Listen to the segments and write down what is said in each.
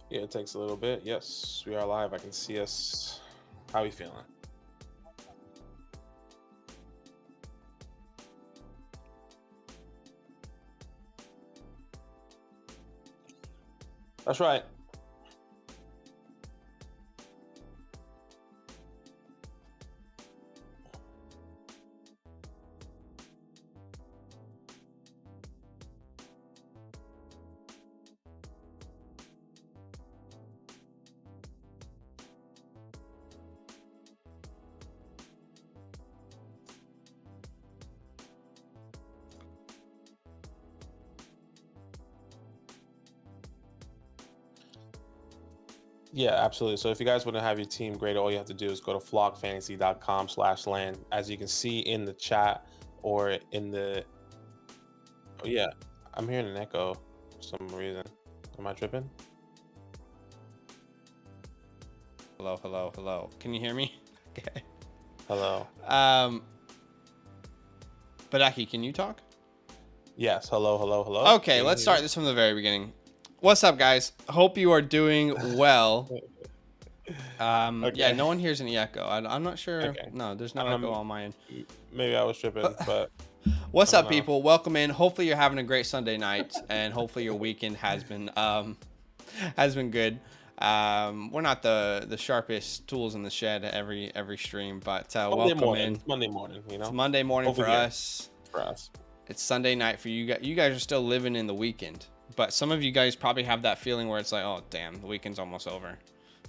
Yeah, it takes a little bit. Yes, we are live. I can see us. How we feeling? That's right. Yeah, absolutely. So if you guys want to have your team graded, all you have to do is go to flockfantasy.com/land. As you can see in the chat or in the, oh yeah, I'm hearing an echo for some reason. Am I tripping? Hello, hello, hello. Can you hear me? Okay. Hello. Badake, can you talk? Yes. Hello, hello, hello. Okay, let's start this from the very beginning. What's up, guys? Hope you are doing well. Okay. Yeah, no one hears any echo. I'm not sure. Okay. No, there's no echo on my end. Maybe I was tripping, but What's I up, don't know. people? Welcome in. Hopefully you're having a great Sunday night, and hopefully your weekend has been good. We're not the sharpest tools in the shed every stream, but Monday welcome morning. in. It's Monday morning, you know. It's Monday morning Over for here. us. For us. It's Sunday night for you guys. You guys are still living in the weekend, but some of you guys probably have that feeling where it's like, oh damn, the weekend's almost over.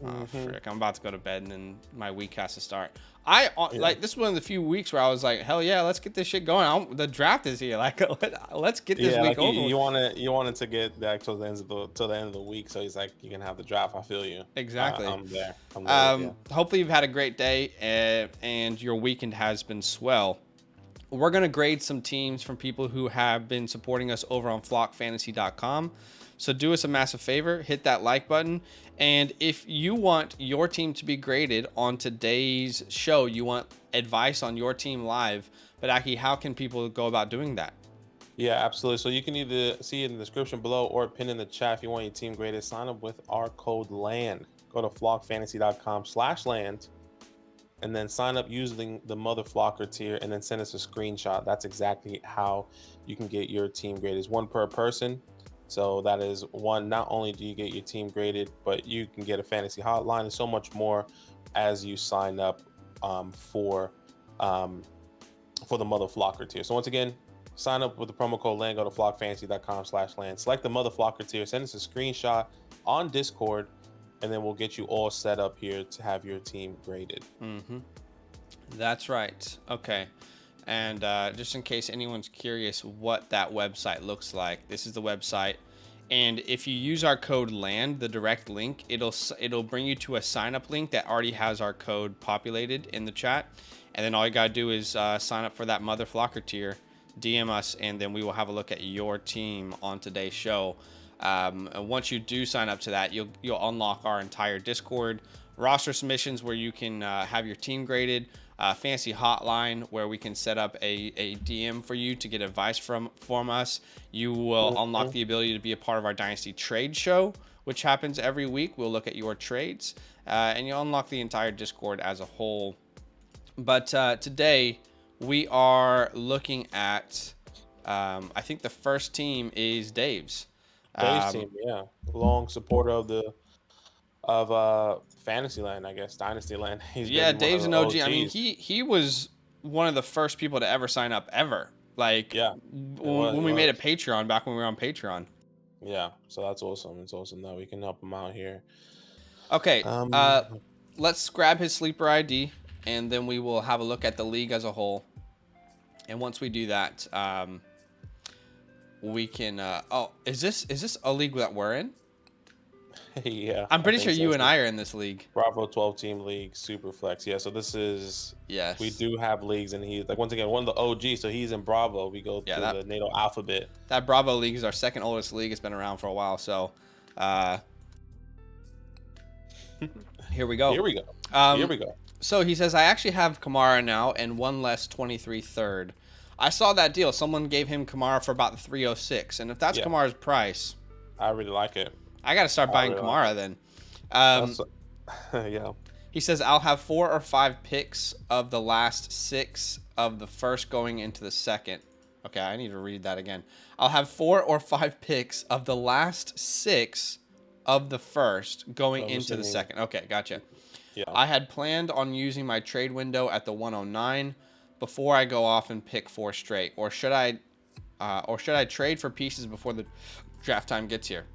Oh frick, I'm about to go to bed and then my week has to start. Like, this is one of the few weeks where I was like, hell yeah, let's get this shit going. The draft is here. Like, let's get this week over. You wanted to get back till the end of the week, so he's like, you can have the draft. I feel you. Exactly. I'm there. I'm there with you. Hopefully you've had a great day and your weekend has been swell. We're going to grade some teams from people who have been supporting us over on flockfantasy.com. So do us a massive favor, hit that like button. And if you want your team to be graded on today's show, you want advice on your team live, but Aki, how can people go about doing that? Yeah, absolutely. So you can either see it in the description below or pin in the chat if you want your team graded. Sign up with our code LAND. Go to flockfantasy.com/land. And then sign up using the Mother Flocker tier and then send us a screenshot. That's exactly how you can get your team graded. It's one per person. So that is one. Not only do you get your team graded, but you can get a fantasy hotline and so much more as you sign up for the Mother Flocker tier. So once again, sign up with the promo code LAND. Go to flockfantasy.com/land. Select the Mother Flocker tier. Send us a screenshot on Discord. And then we'll get you all set up here to have your team graded. That's right. Okay. And just in case anyone's curious what that website looks like, this is the website. And if you use our code LAND, the direct link, it'll bring you to a sign up link that already has our code populated in the chat. And then all you got to do is sign up for that Mother Flocker tier, DM us, and then we will have a look at your team on today's show. And once you do sign up to that, you'll unlock our entire Discord, roster submissions where you can have your team graded, fantasy hotline where we can set up a DM for you to get advice from us. You will unlock the ability to be a part of our Dynasty trade show, which happens every week. We'll look at your trades, and you'll unlock the entire Discord as a whole. But today we are looking at, I think the first team is Dave's. Dave's team, yeah, long supporter of Fantasyland, I guess, Dynastyland. Yeah, Dave's an OG. I mean, he was one of the first people to ever sign up ever. Like, yeah, when we made a Patreon back when we were on Patreon. Yeah, so that's awesome. It's awesome that we can help him out here. Okay, let's grab his sleeper ID, and then we will have a look at the league as a whole. And once we do that, we can oh, is this a league that we're in? Yeah, I'm pretty sure you and I are in this league. Bravo 12 team league, super flex. Yeah, so this is, yes, we do have leagues, and he's like, once again, one of the OG, so he's in Bravo. We go through the NATO alphabet. That Bravo league is our second oldest league. It's been around for a while, so here we go. Here we go. Here we go. So he says, I actually have Kamara now and one less 23 third. I saw that deal. Someone gave him Kamara for about the 306, and if that's Kamara's price, I really like it. I got to start buying Kamara then. Yeah. He says, I'll have 4 or 5 picks of the last 6 of the first going into the second. Okay, I need to read that again. I'll have 4 or 5 picks of the last 6 of the first going into the second. Okay, gotcha. Yeah. I had planned on using my trade window at the 109 before I go off and pick 4 straight. Or should I trade for pieces before the draft time gets here?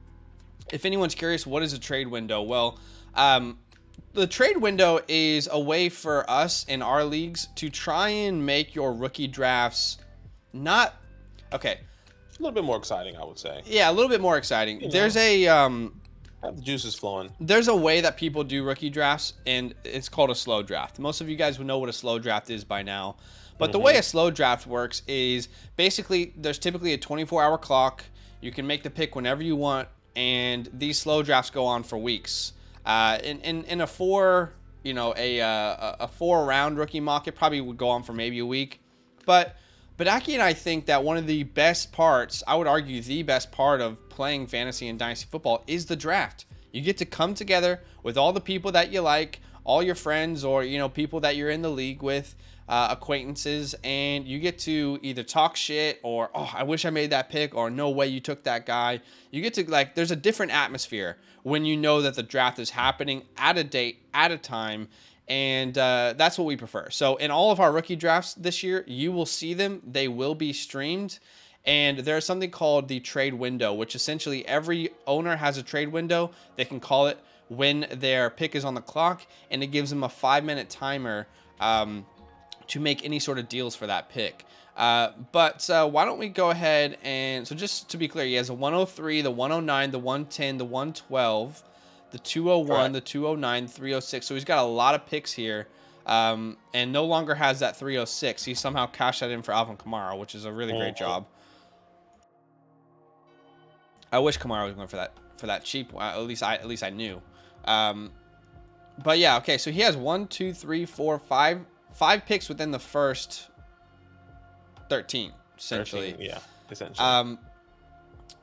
If anyone's curious, what is a trade window? Well, the trade window is a way for us in our leagues to try and make your rookie drafts not okay. A little bit more exciting, I would say. Yeah, a little bit more exciting. You know, there's a have the juices flowing. There's a way that people do rookie drafts, and it's called a slow draft. Most of you guys would know what a slow draft is by now. But the way a slow draft works is basically there's typically a 24-hour clock. You can make the pick whenever you want, and these slow drafts go on for weeks. In a 4-round rookie mock, it probably would go on for maybe a week. But Badake and I think that one of the best parts, I would argue the best part of playing fantasy and dynasty football is the draft. You get to come together with all the people that you like, all your friends, or people that you're in the league with, acquaintances, and you get to either talk shit or, oh, I wish I made that pick, or no way you took that guy. You get to, there's a different atmosphere when you know that the draft is happening at a date, at a time, and that's what we prefer. So in all of our rookie drafts this year, you will see them. They will be streamed. And there's something called the trade window, which essentially every owner has a trade window. They can call it when their pick is on the clock, and it gives them a 5-minute timer to make any sort of deals for that pick. But why don't we go ahead and, so just to be clear, he has a 103, the 109, the 110, the 112, the 201, the 209, 306. So he's got a lot of picks here, and no longer has that 306. He somehow cashed that in for Alvin Kamara, which is a really great job. I wish Kamara was going for that cheap. At least I knew. But yeah, okay. So he has 1, 2, 3, 4, 5 picks within the first 13, essentially. 13, yeah, essentially.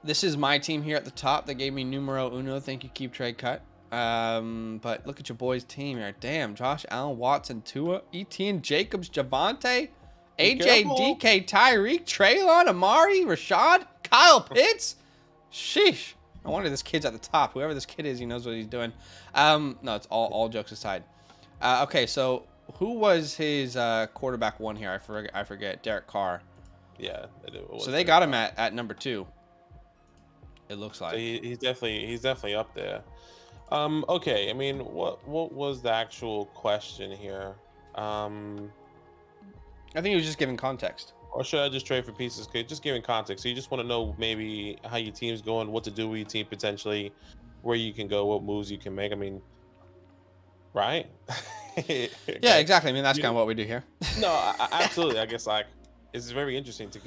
This is my team here at the top. They gave me numero uno. Thank you, Keep Trade Cut. But look at your boys' team here. Damn, Josh Allen, Watson, Tua, Etienne, Jacobs, Javante, AJ, DK, Tyreek, Traylon, Amari, Rashad, Kyle Pitts. Sheesh. No wonder this kid's at the top. Whoever this kid is, he knows what he's doing. No, it's all jokes aside. Okay, so who was his quarterback one here? I forget. Derek Carr. Yeah. So they got him at number 2. It looks like. So he's definitely up there. Okay. I mean, what was the actual question here? I think he was just giving context. Or should I just trade for pieces? Just giving context. So you just want to know maybe how your team's going, what to do with your team potentially, where you can go, what moves you can make. I mean, right? Yeah, exactly. I mean, that's kind of what we do here. No, absolutely. I guess it's very interesting to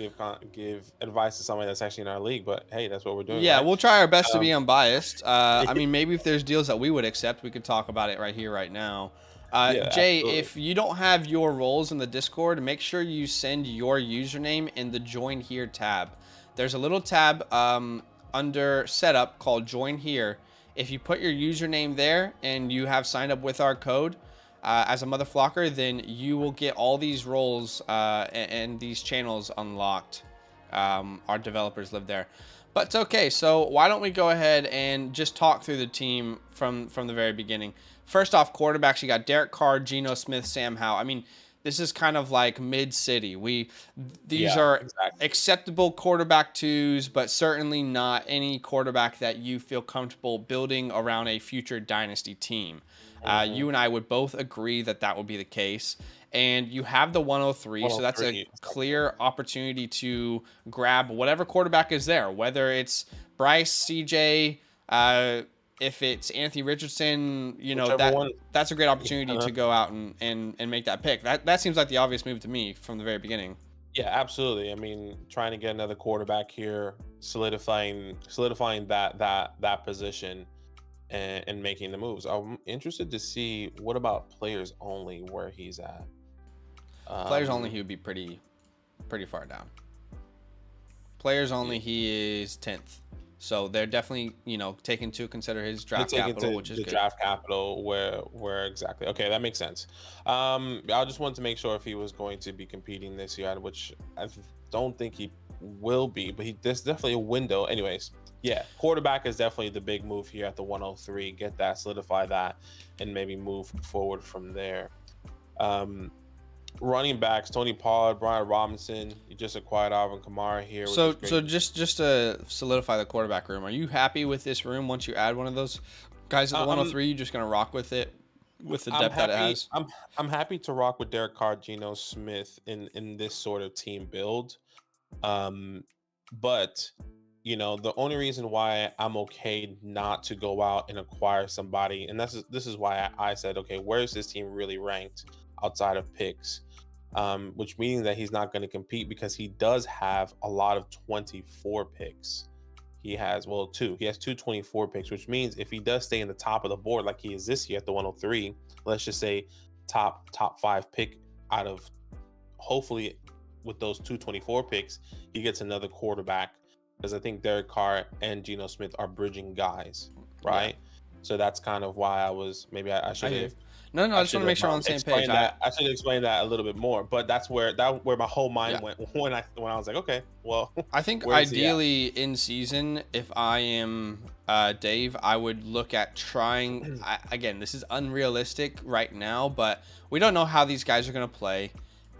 give advice to somebody that's actually in our league. But hey, that's what we're doing. Yeah, right? We'll try our best to be unbiased. I mean, maybe if there's deals that we would accept, we could talk about it right here, right now. Yeah, Jay, absolutely. if you don't have your roles in the Discord, make sure you send your username in the Join Here tab. There's a little tab under Setup called Join Here. If you put your username there and you have signed up with our code as a mother flocker, then you will get all these roles and these channels unlocked. Our developers live there. But it's okay. So why don't we go ahead and just talk through the team from the very beginning. First off, quarterbacks, you got Derek Carr, Geno Smith, Sam Howell. I mean, this is kind of like mid-city. These are acceptable quarterback 2s, but certainly not any quarterback that you feel comfortable building around a future dynasty team. You and I would both agree that would be the case. And you have the 103, so that's a clear opportunity to grab whatever quarterback is there, whether it's Bryce, CJ, if it's Anthony Richardson, that's a great opportunity to go out and make that pick. That seems like the obvious move to me from the very beginning. Yeah, absolutely. I mean, trying to get another quarterback here, solidifying that position, and making the moves. I'm interested to see what about players only, where he's at. Players only, he would be pretty far down. Players only, he is 10th. So they're definitely, taking into consider his They draft take capital, into which is the good. draft capital where exactly. Okay, that makes sense. I just wanted to make sure if he was going to be competing this year, which don't think he will be, but there's definitely a window. Anyways, yeah, quarterback is definitely the big move here at the 103. Get that, solidify that, and maybe move forward from there. Running backs: Tony Pollard, Brian Robinson. You just acquired Alvin Kamara here, which is So great. just to solidify the quarterback room, are you happy with this room once you add one of those guys at the Uh, I'm 103? You just gonna rock with it with the I'm depth that it happy. has? I'm happy to rock with Derek Carr, Geno Smith in this sort of team build. Um, but the only reason why I'm okay not to go out and acquire somebody, and this is why I said, okay, where's this team really ranked outside of picks? Which means that he's not going to compete because he does have a lot of 24 picks. He has two. He has two 24 picks, which means if he does stay in the top of the board like he is this year at the 103, let's just say top 5 pick out of, hopefully with those 224 picks, he gets another quarterback, because I think Derek Carr and Geno Smith are bridging guys, Yeah, right? So that's kind of why I I should hear you. have No, I I just want should to make have sure we're on the same page. explained that. I should explain that a little bit more. But that's where my whole Yeah. mind went when I was like, okay, well, I think where is he at? ideally in season, if I am Dave, I would look at trying. Again, this is unrealistic right now, but we don't know how these guys are going to play.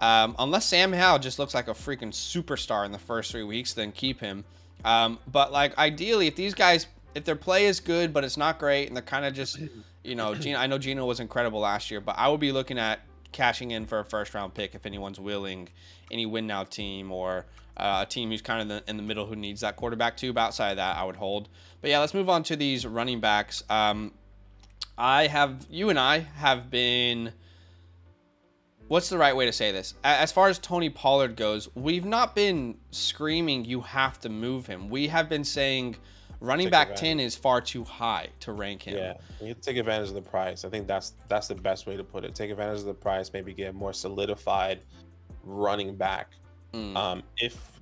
Unless Sam Howell just looks like a freaking superstar in the first 3 weeks, then keep him. But like ideally, if these guys, if their play is good, but it's not great, and they're kind of just, Gino, I know Gino was incredible last year, but I would be looking at cashing in for a first round pick if anyone's willing, any win now team or a team who's kind of in the middle who needs that quarterback too. But outside of that, I would hold. But yeah, let's move on to these running backs. You and I have been. What's the right way to say this? As far as Tony Pollard goes, we've not been screaming you have to move him. We have been saying running back 10 is far too high to rank him. Yeah, you have to take advantage of the price. I think that's the best way to put it. Take advantage of the price, maybe get a more solidified running back. If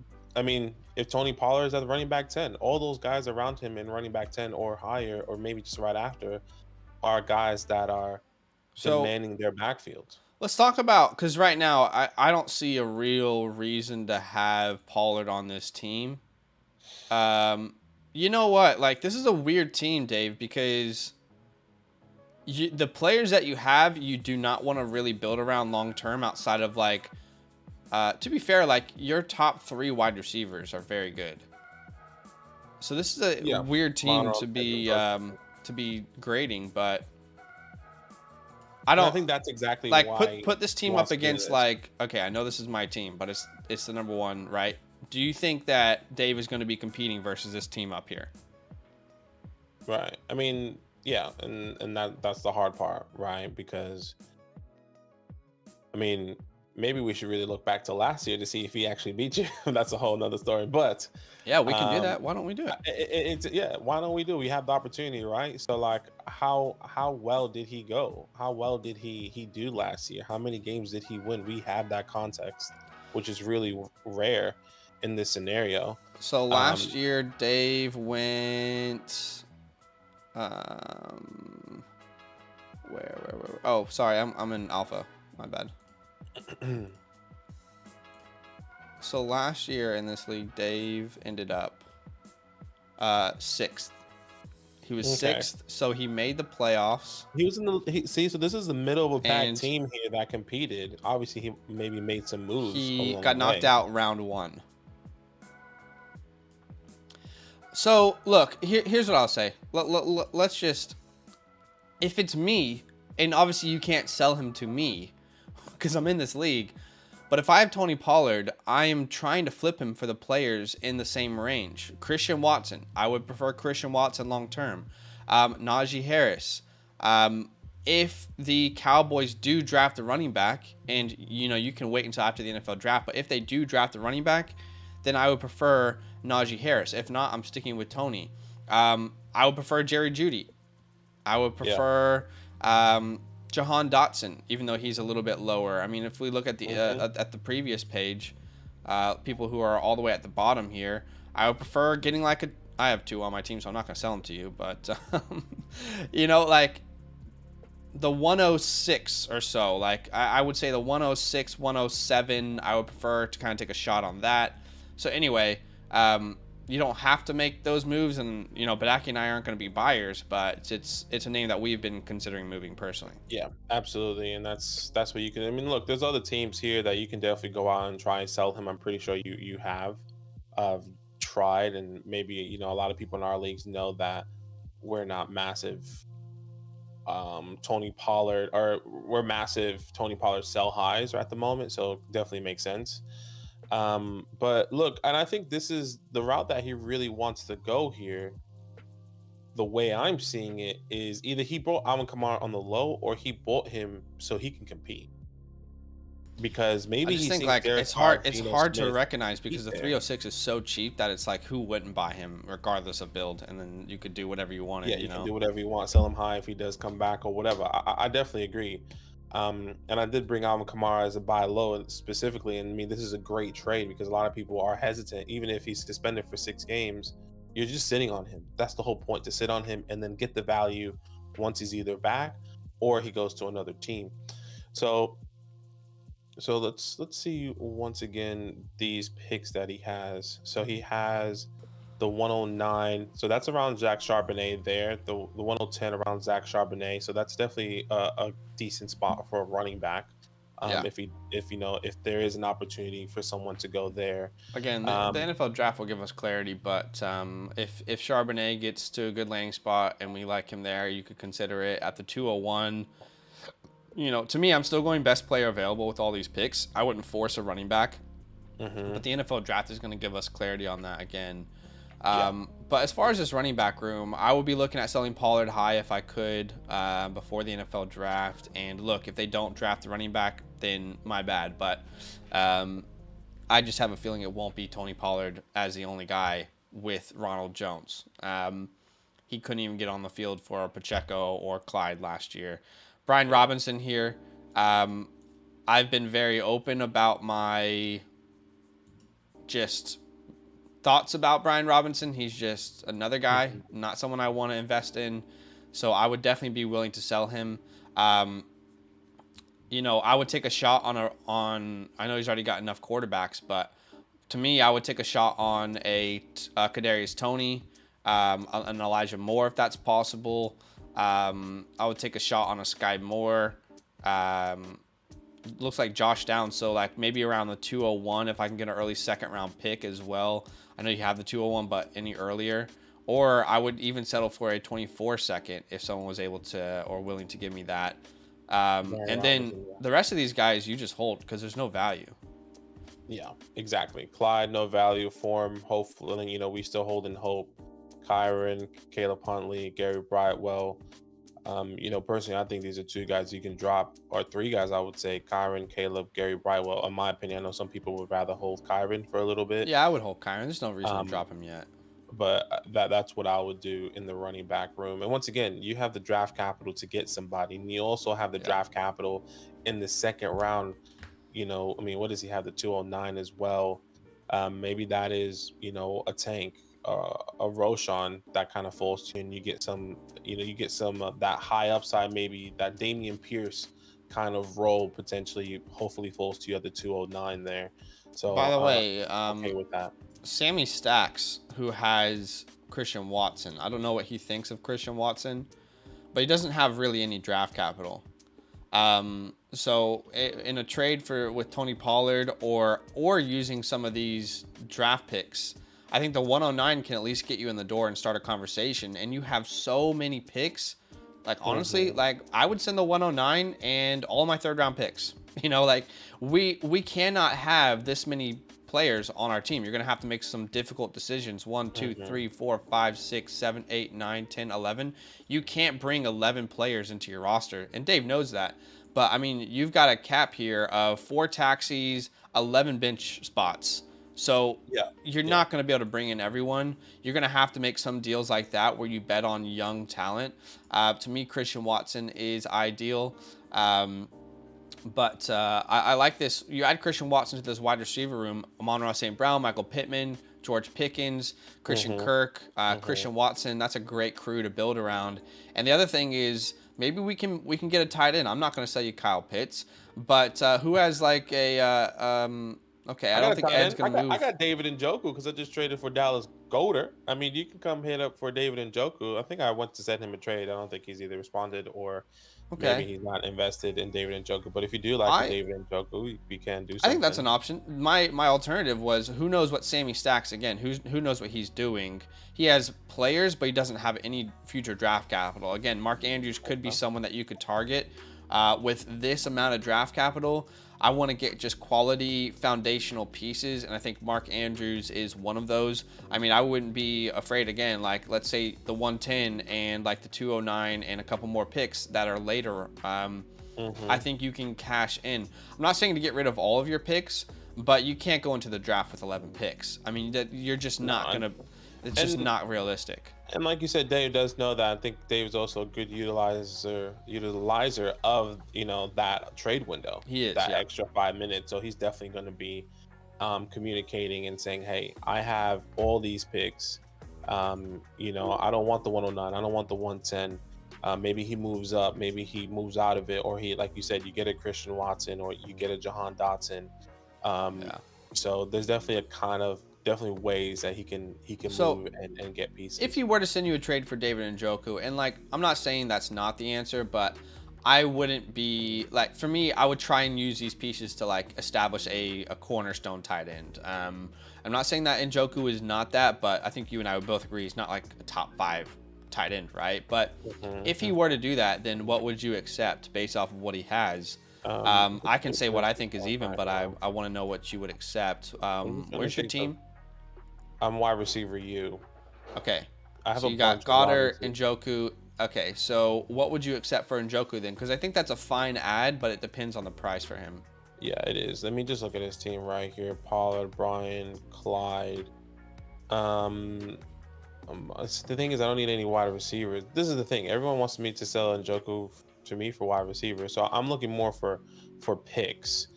Tony Pollard is at the running back 10, all those guys around him in running back 10 or higher, or maybe just right after, are guys that are demanding their backfield. Let's talk about, because right now I don't see a real reason to have Pollard on this team. You know what? Like, this is a weird team, Dave, because the players that you have, you do not want to really build around long term outside of, like, to be fair, like, your top 3 wide receivers are very good. So this is a weird team to be grading, but I think that's exactly like why put this team up against, like, okay, I know this is my team, but it's the number one, right? Do you think that Dave is going to be competing versus this team up here? Right. I mean, yeah, and that's the hard part, right? Because I mean, maybe we should really look back to last year to see if he actually beat you. That's a whole nother story. But yeah, we can do that. Why don't we do it? Why don't we do it? We have the opportunity, right? So like, how well did he go? How well did he do last year? How many games did he win? We have that context, which is really rare in this scenario. So last year, Dave went. Where? Oh, sorry, I'm in alpha. My bad. So last year in this league, Dave ended up 6th. He was 6th, so he made the playoffs. He was in the so this is the middle of a pack team here that competed. Obviously, he maybe made some moves. He got knocked out round 1. So look, here's what I'll say. Let's just, if it's me, and obviously you can't sell him to me because I'm in this league, but if I have Tony Pollard, I am trying to flip him for the players in the same range. Christian Watson, I would prefer Christian Watson long term. Najee Harris. If the Cowboys do draft a running back, and you can wait until after the NFL draft, but if they do draft a running back, then I would prefer Najee Harris. If not, I'm sticking with Tony. I would prefer Jerry Jeudy. I would prefer Jahan Dotson, even though he's a little bit lower. I mean, if we look at the at the previous page, people who are all the way at the bottom here, I would prefer getting like I have 2 on my team, so I'm not going to sell them to you. But, you know, like the 106 or so, like I would say the 106, 107, I would prefer to kind of take a shot on that. So anyway, you don't have to make those moves, and you know, Badake and I aren't going to be buyers, but it's a name that we've been considering moving personally. Yeah, absolutely, and that's what you can. I mean, look, there's other teams here that you can definitely go out and try and sell him. I'm pretty sure you have tried, and maybe a lot of people in our leagues know that we're not massive Tony Pollard, or we're massive Tony Pollard sell highs at the moment, so definitely makes sense. But look, and I think this is the route that he really wants to go here. The way I'm seeing it is either he bought Alvin Kamara on the low, or he bought him so he can compete. Because I maybe just he think thinks like Derek it's Carr, hard it's Geno hard to Smith recognize beat because the there. 306 is so cheap that it's like who wouldn't buy him regardless of build, and then you could do whatever you wanted, Yeah, you you can know. do whatever you want, sell him high if he does come back or whatever. I definitely agree. And I did bring Alvin Kamara as a buy low specifically. And I mean, this is a great trade because a lot of people are hesitant, even if he's suspended for 6 games. You're just sitting on him. That's the whole point, to sit on him and then get the value once he's either back or he goes to another team. So let's see once again these picks that he has. So he has the 109. So that's around Zach Charbonnet there. The 110 around Zach Charbonnet. So that's definitely a decent spot for a running back. Yeah. If there is an opportunity for someone to go there. Again, the NFL draft will give us clarity, but if Charbonnet gets to a good landing spot and we like him there, you could consider it at the 201. You know, to me, I'm still going best player available with all these picks. I wouldn't force a running back, but the NFL draft is going to give us clarity on that again. But as far as this running back room, I would be looking at selling Pollard high if I could before the NFL draft. And look, if they don't draft the running back, then my bad. But I just have a feeling it won't be Tony Pollard as the only guy with Ronald Jones. He couldn't even get on the field for Pacheco or Clyde last year. Brian Robinson here. I've been very open about my just thoughts about Brian Robinson. He's just another guy, not someone I want to invest in. So I would definitely be willing to sell him. I would take a shot on. I know he's already got enough quarterbacks, but to me, I would take a shot on a Kadarius Toney, an Elijah Moore if that's possible. I would take a shot on a Sky Moore. Looks like Josh Downs, so like maybe around the 201 if I can get an early second round pick as well. I know you have the 201, but any earlier. Or I would even settle for a 24 second if someone was able to or willing to give me that. And then the rest of these guys you just hold because there's no value. Yeah, exactly. Clyde, no value for him. Hopefully, we still hold in hope. Kyron, Caleb Huntley, Gary Brightwell. Personally, I think these are 2 guys you can drop, or 3 guys, I would say. Kyron, Caleb, Gary Brightwell. In my opinion, I know some people would rather hold Kyron for a little bit. Yeah, I would hold Kyron. There's no reason to drop him yet. But that's what I would do in the running back room. And once again, you have the draft capital to get somebody, and you also have the draft capital in the second round. What does he have? The 209 as well. Maybe that is, a tank, a Roshan that kind of falls to you, and you get some, that high upside, maybe that Damian Pierce kind of role potentially, hopefully falls to you at the 209 there. So by the way, okay with that. Sammy Stacks, who has Christian Watson. I don't know what he thinks of Christian Watson, but he doesn't have really any draft capital. So in a trade with Tony Pollard or using some of these draft picks, I think the 109 can at least get you in the door and start a conversation. And you have so many picks. Like, honestly, like I would send the 109 and all my 3rd round picks. We cannot have this many players on our team. You're going to have to make some difficult decisions. 1, 2, 3, 4, 5, 6, 7, 8, 9, 10, 11. You can't bring 11 players into your roster. And Dave knows that. But I mean, you've got a cap here of 4 taxis, 11 bench spots. So you're not going to be able to bring in everyone. You're going to have to make some deals like that where you bet on young talent. To me, Christian Watson is ideal. But I like this. You add Christian Watson to this wide receiver room. Amon-Ra St. Brown, Michael Pittman, George Pickens, Christian Mm-hmm. Kirk, Mm-hmm. Christian Watson. That's a great crew to build around. And the other thing is maybe we can get a tight end. I'm not going to sell you Kyle Pitts, but who has like a okay, I I got don't a think tight Ed's end. going to I move. got David Njoku because I just traded for Dallas Goedert. I mean, you can come hit up for David Njoku. I think I went to send him a trade. I don't think he's either responded or maybe Okay. he's not invested in David Njoku. But if you do like a I David Njoku, we can do I think that's something. an option. My alternative was who knows what Sammy Stacks again. Who knows what he's doing? He has players, but he doesn't have any future draft capital. Again, Mark Andrews could be someone that you could target. With this amount of draft capital, I want to get just quality foundational pieces, and I think Mark Andrews is one of those. I mean, I wouldn't be afraid again. Like let's say the 110 and like the 209 and a couple more picks that are later. I think you can cash in. I'm not saying to get rid of all of your picks, but you can't go into the draft with 11 picks. I mean, you're just not gonna. It's just not realistic. And like you said, Dave does know that. I think Dave's also a good utilizer of that trade window. He is, that yeah. extra 5 minutes. So he's definitely going to be communicating and saying, "Hey, I have all these picks. I don't want the 109. I don't want the 110. Maybe he moves up. Maybe he moves out of it, or he, like you said, you get a Christian Watson or you get a Jahan Dotson. Yeah. So there's definitely definitely ways that he can So, move and get pieces. If he were to send you a trade for David Njoku, and like I'm not saying that's not the answer, but I wouldn't be like, for me, I would try and use these pieces to like establish a cornerstone tight end. I'm not saying that Njoku is not that, but I think you and I would both agree he's not like a top 5 tight end, right? But if he were to do that, then what would you accept based off of what he has? I can say what I think is even, but I want to know what you would accept. Where's your team? I'm wide receiver U. Okay. I have so a you got bunch of wide Goddard, receivers. Njoku. Okay, so what would you accept for Njoku then? Because I think that's a fine ad, but it depends on the price for him. Yeah, it is. Let me just look at his team right here. Pollard, Brian, Clyde. The thing is, I don't need any wide receivers. This is the thing. Everyone wants me to sell Njoku to me for wide receivers. So I'm looking more for picks.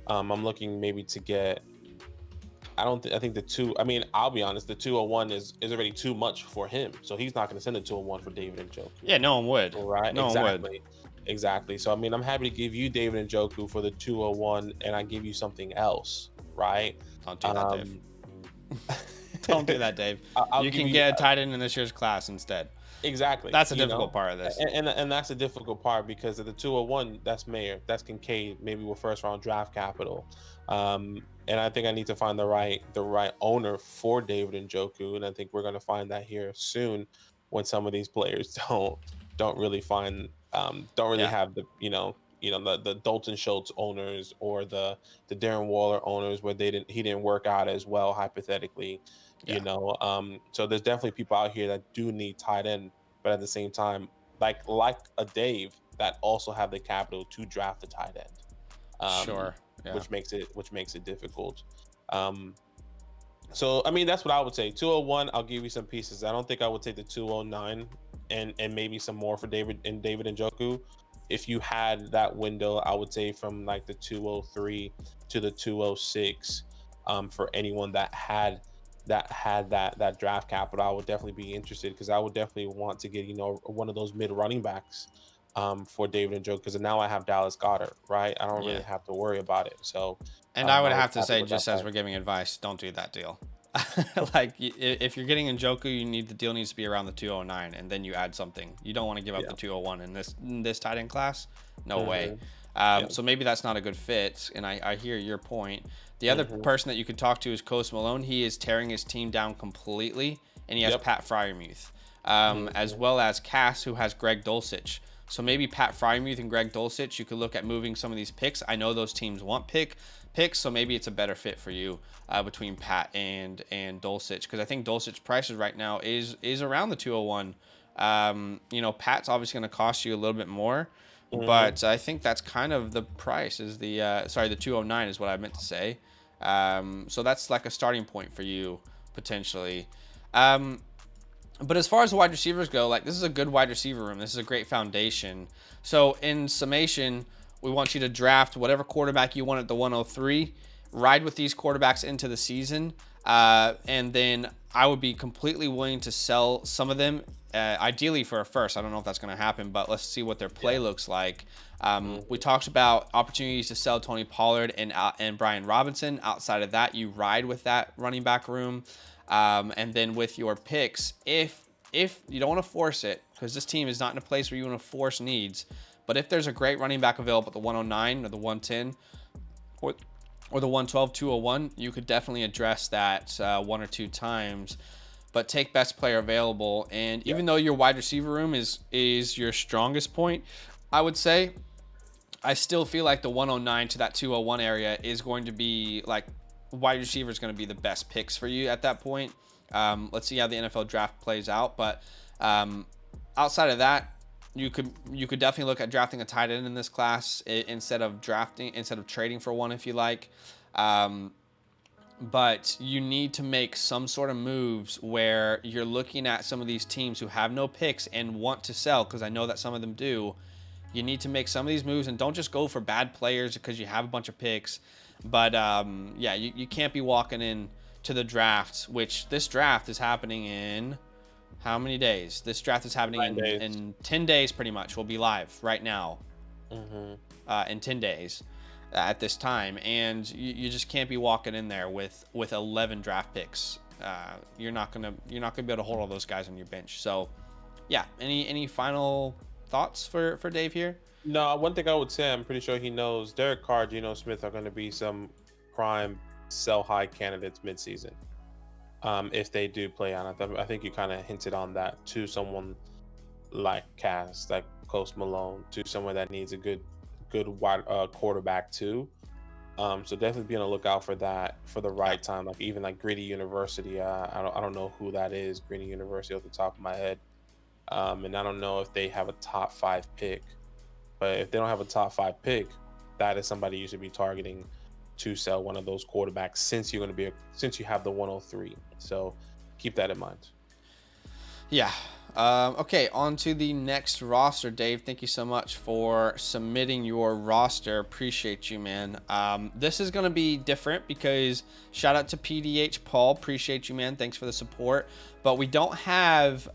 I'm looking maybe to get. I think the two. I mean, I'll be honest. The 201 is already too much for him. So he's not going to send a 201 for David Njoku. Yeah, no one would. Right? No one would. Exactly. So I mean, I'm happy to give you David Njoku for the 201, and I give you something else, right? Don't do that, Dave. Don't do that, Dave. You can get a tight end in this year's class instead. Exactly. That's the difficult part of this. And that's the difficult part because of the 201, that's Mayer, that's Kincaid, maybe with first round draft capital. And I think I need to find the right owner for David Njoku, and I think we're going to find that here soon when some of these players don't really have the the Dalton Schultz owners or the Darren Waller owners where he didn't work out as well hypothetically. So there's definitely people out here that do need tight end, but at the same time, like a Dave, that also have the capital to draft the tight end. Sure. Yeah. Which makes it difficult. So I mean, that's what I would say. 201, I'll give you some pieces. I don't think I would take the 209 and maybe some more for David Njoku. If you had that window, I would say from like the 203 to the 206, for anyone that had that draft capital, I would definitely be interested because I would definitely want to get one of those mid running backs for David Njoku, because now I have Dallas Goedert, right? I don't really have to worry about it. So, and I would have to say, just as we're giving advice, don't do that deal. Like if you're getting Njoku, the deal needs to be around the 209, and then you add something. You don't want to give up the 201 in this tight end class. No way. So maybe that's not a good fit, and I hear your point. The other person that you could talk to is Coast Malone. He is tearing his team down completely, and he has Pat Freiermuth, as well as Cass, who has Greg Dulcich. So maybe Pat Freiermuth and Greg Dulcich, you could look at moving some of these picks. I know those teams want picks, so maybe it's a better fit for you between Pat and Dulcich, because I think Dulcich's prices right now is around the 201. Pat's obviously going to cost you a little bit more, but I think that's kind of the price is the 209 is what I meant to say. So that's like a starting point for you potentially. But as far as the wide receivers go, like this is a good wide receiver room. This is a great foundation. So in summation, we want you to draft whatever quarterback you want at the 103. Ride with these quarterbacks into the season. And then I would be completely willing to sell some of them, ideally for a first. I don't know if that's going to happen, but let's see what their play looks like. We talked about opportunities to sell Tony Pollard and Brian Robinson. Outside of that, you ride with that running back room. And then with your picks, if you don't want to force it, because this team is not in a place where you want to force needs, but if there's a great running back available at the 109 or the 110 or the 112, 201, you could definitely address that one or two times. But take best player available. And even though your wide receiver room is your strongest point, I would say, I still feel like the 109 to that 201 area is going to be like wide receiver is going to be the best picks for you at that point. Let's see how the NFL draft plays out. But outside of that, you could definitely look at drafting a tight end in this class instead of trading for one if you like. But you need to make some sort of moves where you're looking at some of these teams who have no picks and want to sell, because I know that some of them do. You need to make some of these moves and don't just go for bad players because you have a bunch of picks. But yeah, you can't be walking in to the draft, which this draft is happening in how many days? This draft is happening in 10 days pretty much. We'll be live right now in 10 days. At this time, and you just can't be walking in there with 11 draft picks. You're not gonna be able to hold all those guys on your bench. So, yeah. Any final thoughts for Dave here? No, one thing I would say, I'm pretty sure he knows Derek Carr, Geno Smith are going to be some prime sell high candidates midseason. If they do play on it, I think you kind of hinted on that to someone like Cass, like Coast Malone, to someone that needs a good wide quarterback too. So definitely be on the lookout for that for the right time. Like even like Greedy University, I don't know who that is, Greedy University off the top of my head. And I don't know if they have a top 5 pick, but if they don't have a top 5 pick, that is somebody you should be targeting to sell one of those quarterbacks since you have the 103. So keep that in mind. Yeah. Okay, on to the next roster. Dave, thank you so much for submitting your roster. Appreciate you, man. This is going to be different because shout out to pdhpaul. Appreciate you, man. Thanks for the support. But we don't have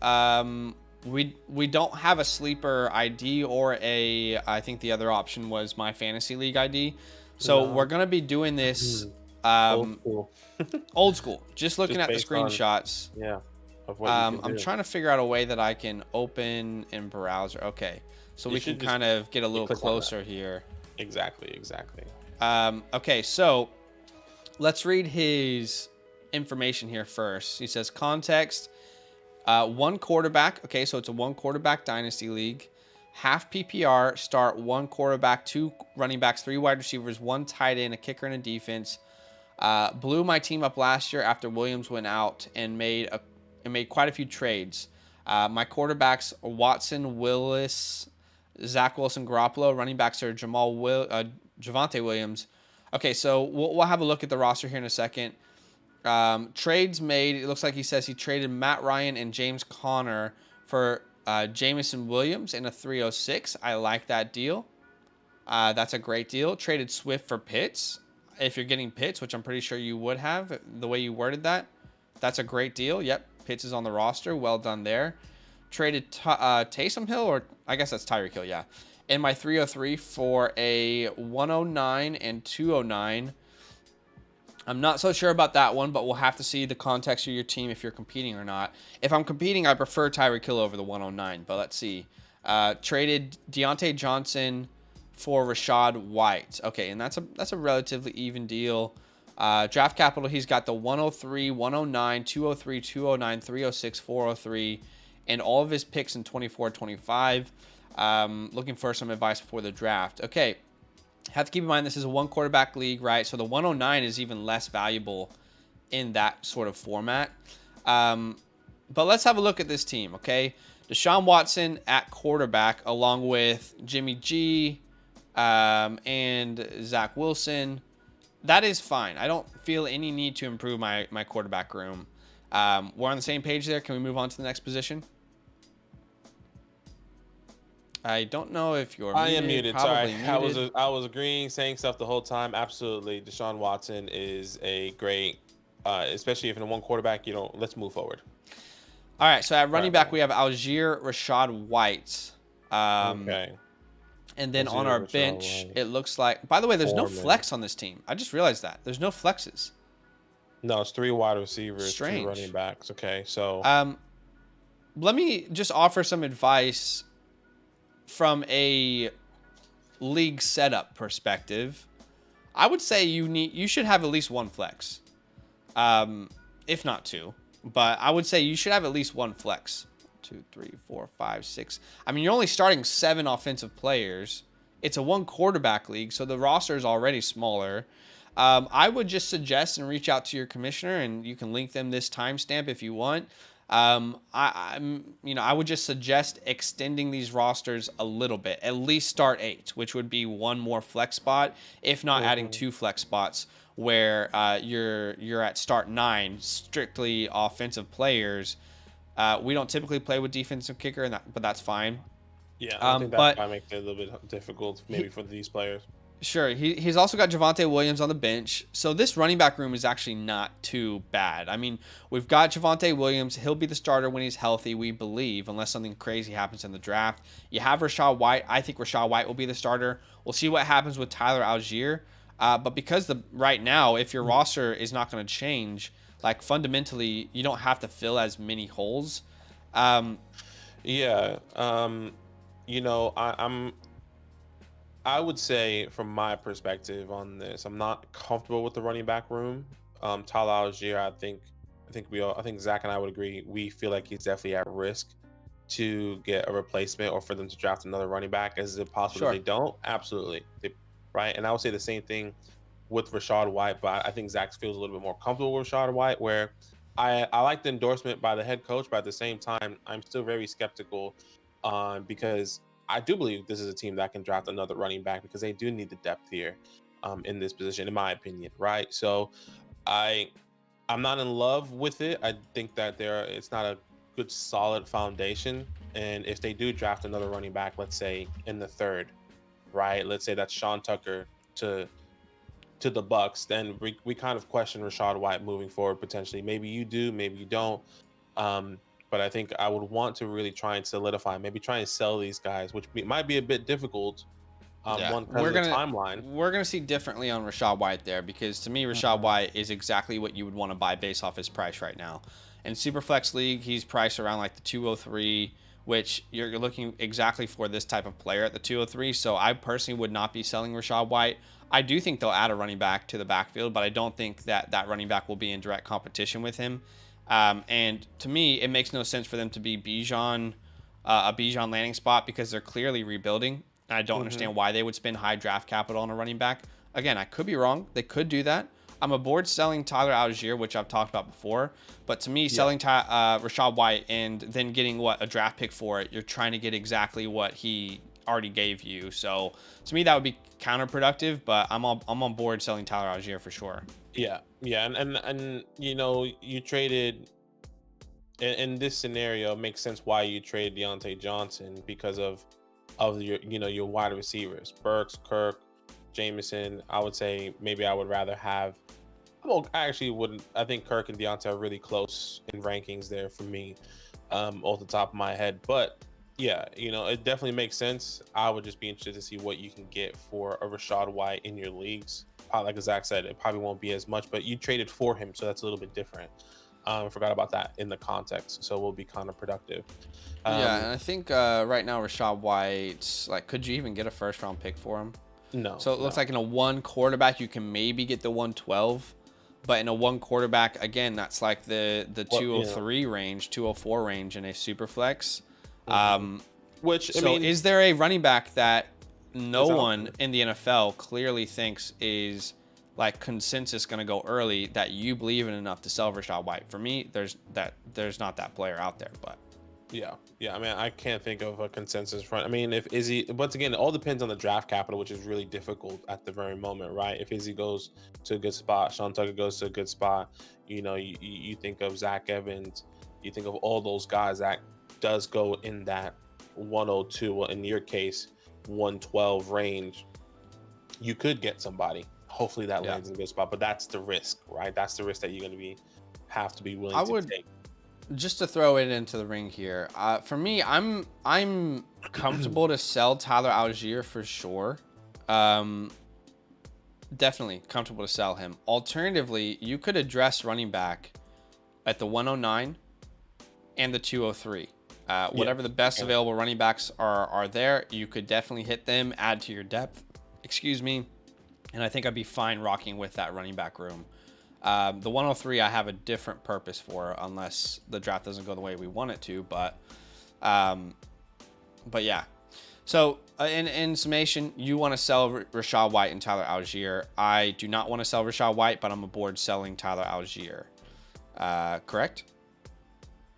we don't have a sleeper ID or I think the other option was my fantasy league ID. So we're going to be doing this Old school. old school. Just looking at the screenshots. I'm trying to figure out a way that I can open in browser. Okay, so we can kind of get a little closer here. Exactly. Okay, so let's read his information here first. He says context, one quarterback. Okay, so it's a one quarterback dynasty league. Half PPR, start one quarterback, 2 running backs, 3 wide receivers, 1 tight end, a kicker, and a defense. Blew my team up last year after Williams went out and made quite a few trades. My quarterbacks are Watson, Willis, Zach Wilson, Garoppolo. Running backs are Javonte Williams. Okay, so we'll have a look at the roster here in a second. Trades made. It looks like he says he traded Matt Ryan and James Conner for Jamison Williams in a 306. I like that deal. That's a great deal. Traded Swift for Pitts. If you're getting Pitts, which I'm pretty sure you would have, the way you worded that, that's a great deal. Yep. Pitts is on the roster. Well done there. Traded Taysom Hill, or I guess that's Tyreek Hill, yeah. In my 303 for a 109 and 209. I'm not so sure about that one, but we'll have to see the context of your team if you're competing or not. If I'm competing, I prefer Tyreek Hill over the 109, but let's see. Traded Deontay Johnson for Rashad White. Okay, and that's a relatively even deal. Draft capital, he's got the 103, 109, 203, 209, 306, 403, and all of his picks in 24, 25. Looking for some advice before the draft. Okay, have to keep in mind this is a one quarterback league, right? So the 109 is even less valuable in that sort of format. But let's have a look at this team, okay? Deshaun Watson at quarterback along with Jimmy G and Zach Wilson. That is fine. I don't feel any need to improve my quarterback room. We're on the same page there. Can we move on to the next position? I don't know if you're I am muted. Sorry. Muted. I was agreeing, saying stuff the whole time. Absolutely. Deshaun Watson is a great especially if in one quarterback, let's move forward. All right, so at running back, man. we have Algier Rashad White. Okay. And then on Algier our Rashad bench, White. it looks like, by the way, there's no Foreman. flex on this team. I just realized that. There's no flexes. No, it's 3 wide receivers, Strange. 2 running backs. Okay, so let me just offer some advice from a league setup perspective. I would say you should have at least one flex, if not 2. But I would say you should have at least one flex. 2, 3, 4, 5, 6. I mean, you're only starting 7 offensive players. It's a 1 quarterback league, so the roster is already smaller. I would just suggest and reach out to your commissioner, and you can link them this timestamp if you want. I would just suggest extending these rosters a little bit. At least start 8, which would be 1 more flex spot, if not adding 2 flex spots, where you're at start 9, strictly offensive players. We don't typically play with defensive kicker, but that's fine. Yeah, I think that might make it a little bit difficult maybe for these players. Sure. He's also got Javonte Williams on the bench. So this running back room is actually not too bad. I mean, we've got Javonte Williams. He'll be the starter when he's healthy, we believe, unless something crazy happens in the draft. You have Rashad White. I think Rashad White will be the starter. We'll see what happens with Tyler Algier. But because right now, if your roster is not going to change, like fundamentally, you don't have to fill as many holes. I would say from my perspective on this, I'm not comfortable with the running back room. Tyler Algier, I think Zach and I would agree. We feel like he's definitely at risk to get a replacement or for them to draft another running back. Is it possible they don't? Absolutely. Right. And I would say the same thing with Rashad White, but I think Zach feels a little bit more comfortable with Rashad White, where I like the endorsement by the head coach, but at the same time, I'm still very skeptical because I do believe this is a team that can draft another running back because they do need the depth here in this position, in my opinion, right? So I'm not in love with it. I think that it's not a good solid foundation. And if they do draft another running back, let's say in the 3rd, right? Let's say that's Sean Tucker to the Bucks, then we kind of question Rashad White moving forward potentially. Maybe you do, maybe you don't. But I think I would want to really try and solidify, maybe try and sell these guys, which might be a bit difficult. We're gonna see differently on Rashad White there, because to me, Rashad White is exactly what you would want to buy based off his price right now. In Superflex League, he's priced around like the 203, which you're looking exactly for this type of player at the 203. So I personally would not be selling Rashad White. I do think they'll add a running back to the backfield, but I don't think that running back will be in direct competition with him. And to me, it makes no sense for them to be a Bijan landing spot, because they're clearly rebuilding. I don't understand why they would spend high draft capital on a running back. Again, I could be wrong. They could do that. I'm aboard selling Tyler Algier, which I've talked about before. But to me, selling Rashad White and then getting a draft pick for it, you're trying to get exactly what he already gave you. So to me, that would be counterproductive. But I'm on board selling Tyler Algier for sure. Yeah, and you traded in this scenario. It makes sense why you traded Deontay Johnson, because of your wide receivers, Burks, Kirk, Jameson. I would say maybe I would rather have. Well, I actually wouldn't. I think Kirk and Deontay are really close in rankings there for me, off the top of my head. But yeah, it definitely makes sense. I would just be interested to see what you can get for a Rashad White in your leagues. Like Zach said, it probably won't be as much, but you traded for him, so that's a little bit different. I forgot about that in the context, so we'll be kind of productive. Yeah, and I think right now Rashad White, could you even get a first-round pick for him? No. So it looks like in a 1 quarterback, you can maybe get the 112, but in a 1 quarterback, again, that's like the 203 range, 204 range in a super flex. Is there a running back that no one in the NFL clearly thinks is consensus going to go early that you believe in enough to sell Rashad White? For me, there's not that player out there, but yeah. I mean, I can't think of a consensus front. I mean, if Izzy, once again, it all depends on the draft capital, which is really difficult at the very moment, right? If Izzy goes to a good spot, Sean Tucker goes to a good spot, you think of Zach Evans, you think of all those guys that does go in that 102, well, in your case, 112 range. You could get somebody hopefully that lands in a good spot. But that's the risk, right? That's the risk that you're going to have to be willing to take. Just to throw it into the ring here, for me, I'm comfortable to sell Tyler Algier for sure. Definitely comfortable to sell him. Alternatively, you could address running back at the 109 and the 203. Whatever the best available running backs are there, you could definitely hit them, add to your depth. Excuse me. And I think I'd be fine rocking with that running back room. The 103 I have a different purpose for, unless the draft doesn't go the way we want it to. But yeah. So in summation, you want to sell Rachaad White and Tyler Algier. I do not want to sell Rachaad White, but I'm aboard selling Tyler Algier. Correct?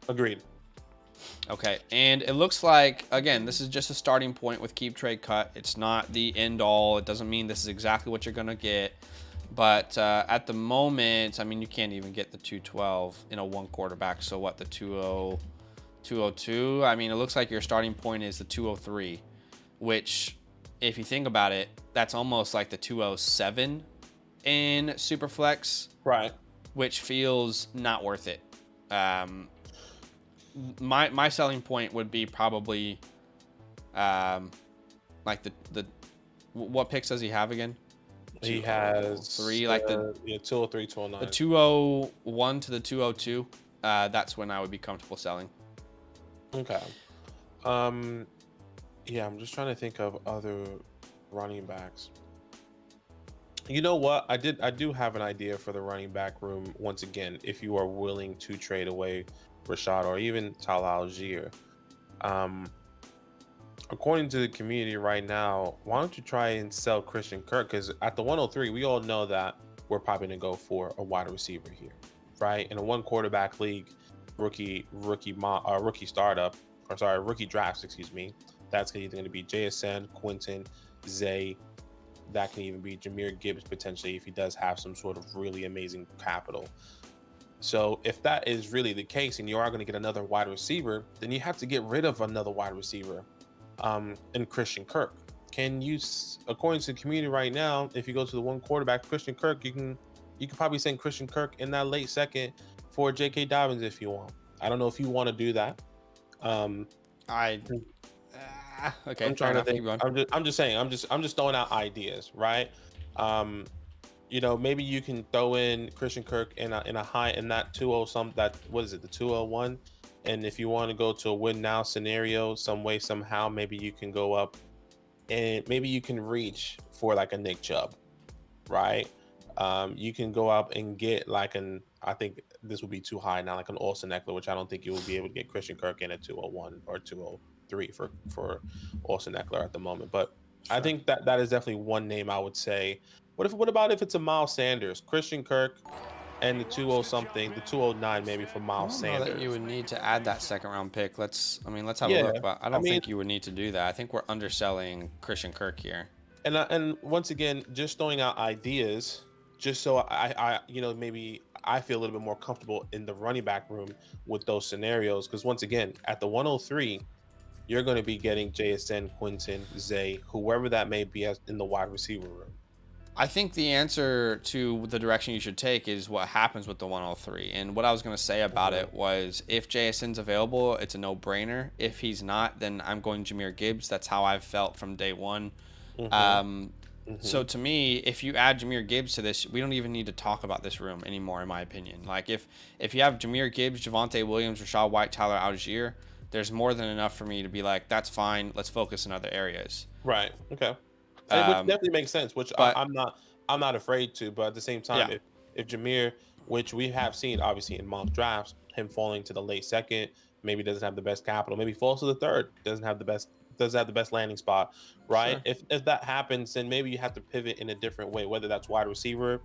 Agreed. Okay, and it looks like, again, this is just a starting point with keep, trade, cut. It's not the end all. It doesn't mean this is exactly what you're going to get. But at the moment, I mean, you can't even get the 212 in a one quarterback. So what, the 202? I mean, it looks like your starting point is the 203, which, if you think about it, that's almost like the 207 in Superflex. Right. Which feels not worth it. My selling point would be probably like the what picks does he have again? He has 3, like the 203, 209. The 201 to the 202. That's when I would be comfortable selling. Okay. Yeah, I'm just trying to think of other running backs. You know what? I do have an idea for the running back room once again, if you are willing to trade away Rachaad or even Tyler Algier. According to the community right now, why don't you try and sell Christian Kirk? Because at the 103, we all know that we're probably going to go for a wide receiver here, right? In a one quarterback league, rookie drafts, excuse me. That's either going to be JSN, Quentin, Zay. That can even be Jahmyr Gibbs potentially if he does have some sort of really amazing capital. So if that is really the case and you are going to get another wide receiver, then you have to get rid of another wide receiver in Christian Kirk. Can you, according to the community right now, if you go to the one quarterback, Christian Kirk, you can probably send Christian Kirk in that late second for J.K. Dobbins if you want. I don't know if you want to do that. Okay. I'm trying to think. I'm just saying. I'm just throwing out ideas, right? You know, maybe you can throw in Christian Kirk in a high in that 20 some that what is it, the 201, and if you want to go to a win now scenario some way somehow, maybe you can go up and maybe you can reach for like a Nick Chubb, right? You can go up and get like I think this would be too high now, like an Austin Eckler, which I don't think you will be able to get Christian Kirk in at 201 or 203 for Austin Eckler at the moment. But sure. I think that is definitely one name I would say. What about if it's a Miles Sanders, Christian Kirk, and the 20 something, the 209 maybe for Miles Sanders? I don't know that you would need to add that second round pick. Let's have a look, but I don't think you would need to do that. I think we're underselling Christian Kirk here. And once again, just throwing out ideas, just so I maybe I feel a little bit more comfortable in the running back room with those scenarios. Because once again, at the 103, you're going to be getting JSN, Quentin, Zay, whoever that may be in the wide receiver room. I think the answer to the direction you should take is what happens with the 103. And what I was going to say about it was if JSN's available, it's a no-brainer. If he's not, then I'm going Jahmyr Gibbs. That's how I've felt from day one. So to me, if you add Jahmyr Gibbs to this, we don't even need to talk about this room anymore, in my opinion. Like if you have Jahmyr Gibbs, Javonte Williams, Rachaad White, Tyler Algier, there's more than enough for me to be like, that's fine. Let's focus in other areas. Right. Okay. Which definitely makes sense, which I'm not afraid to, but at the same time, if Jahmyr, which we have seen obviously in mock drafts, him falling to the late second, maybe doesn't have the best capital, maybe falls to the third, doesn't have the best landing spot, right? Sure. If that happens, then maybe you have to pivot in a different way, whether that's wide receiver,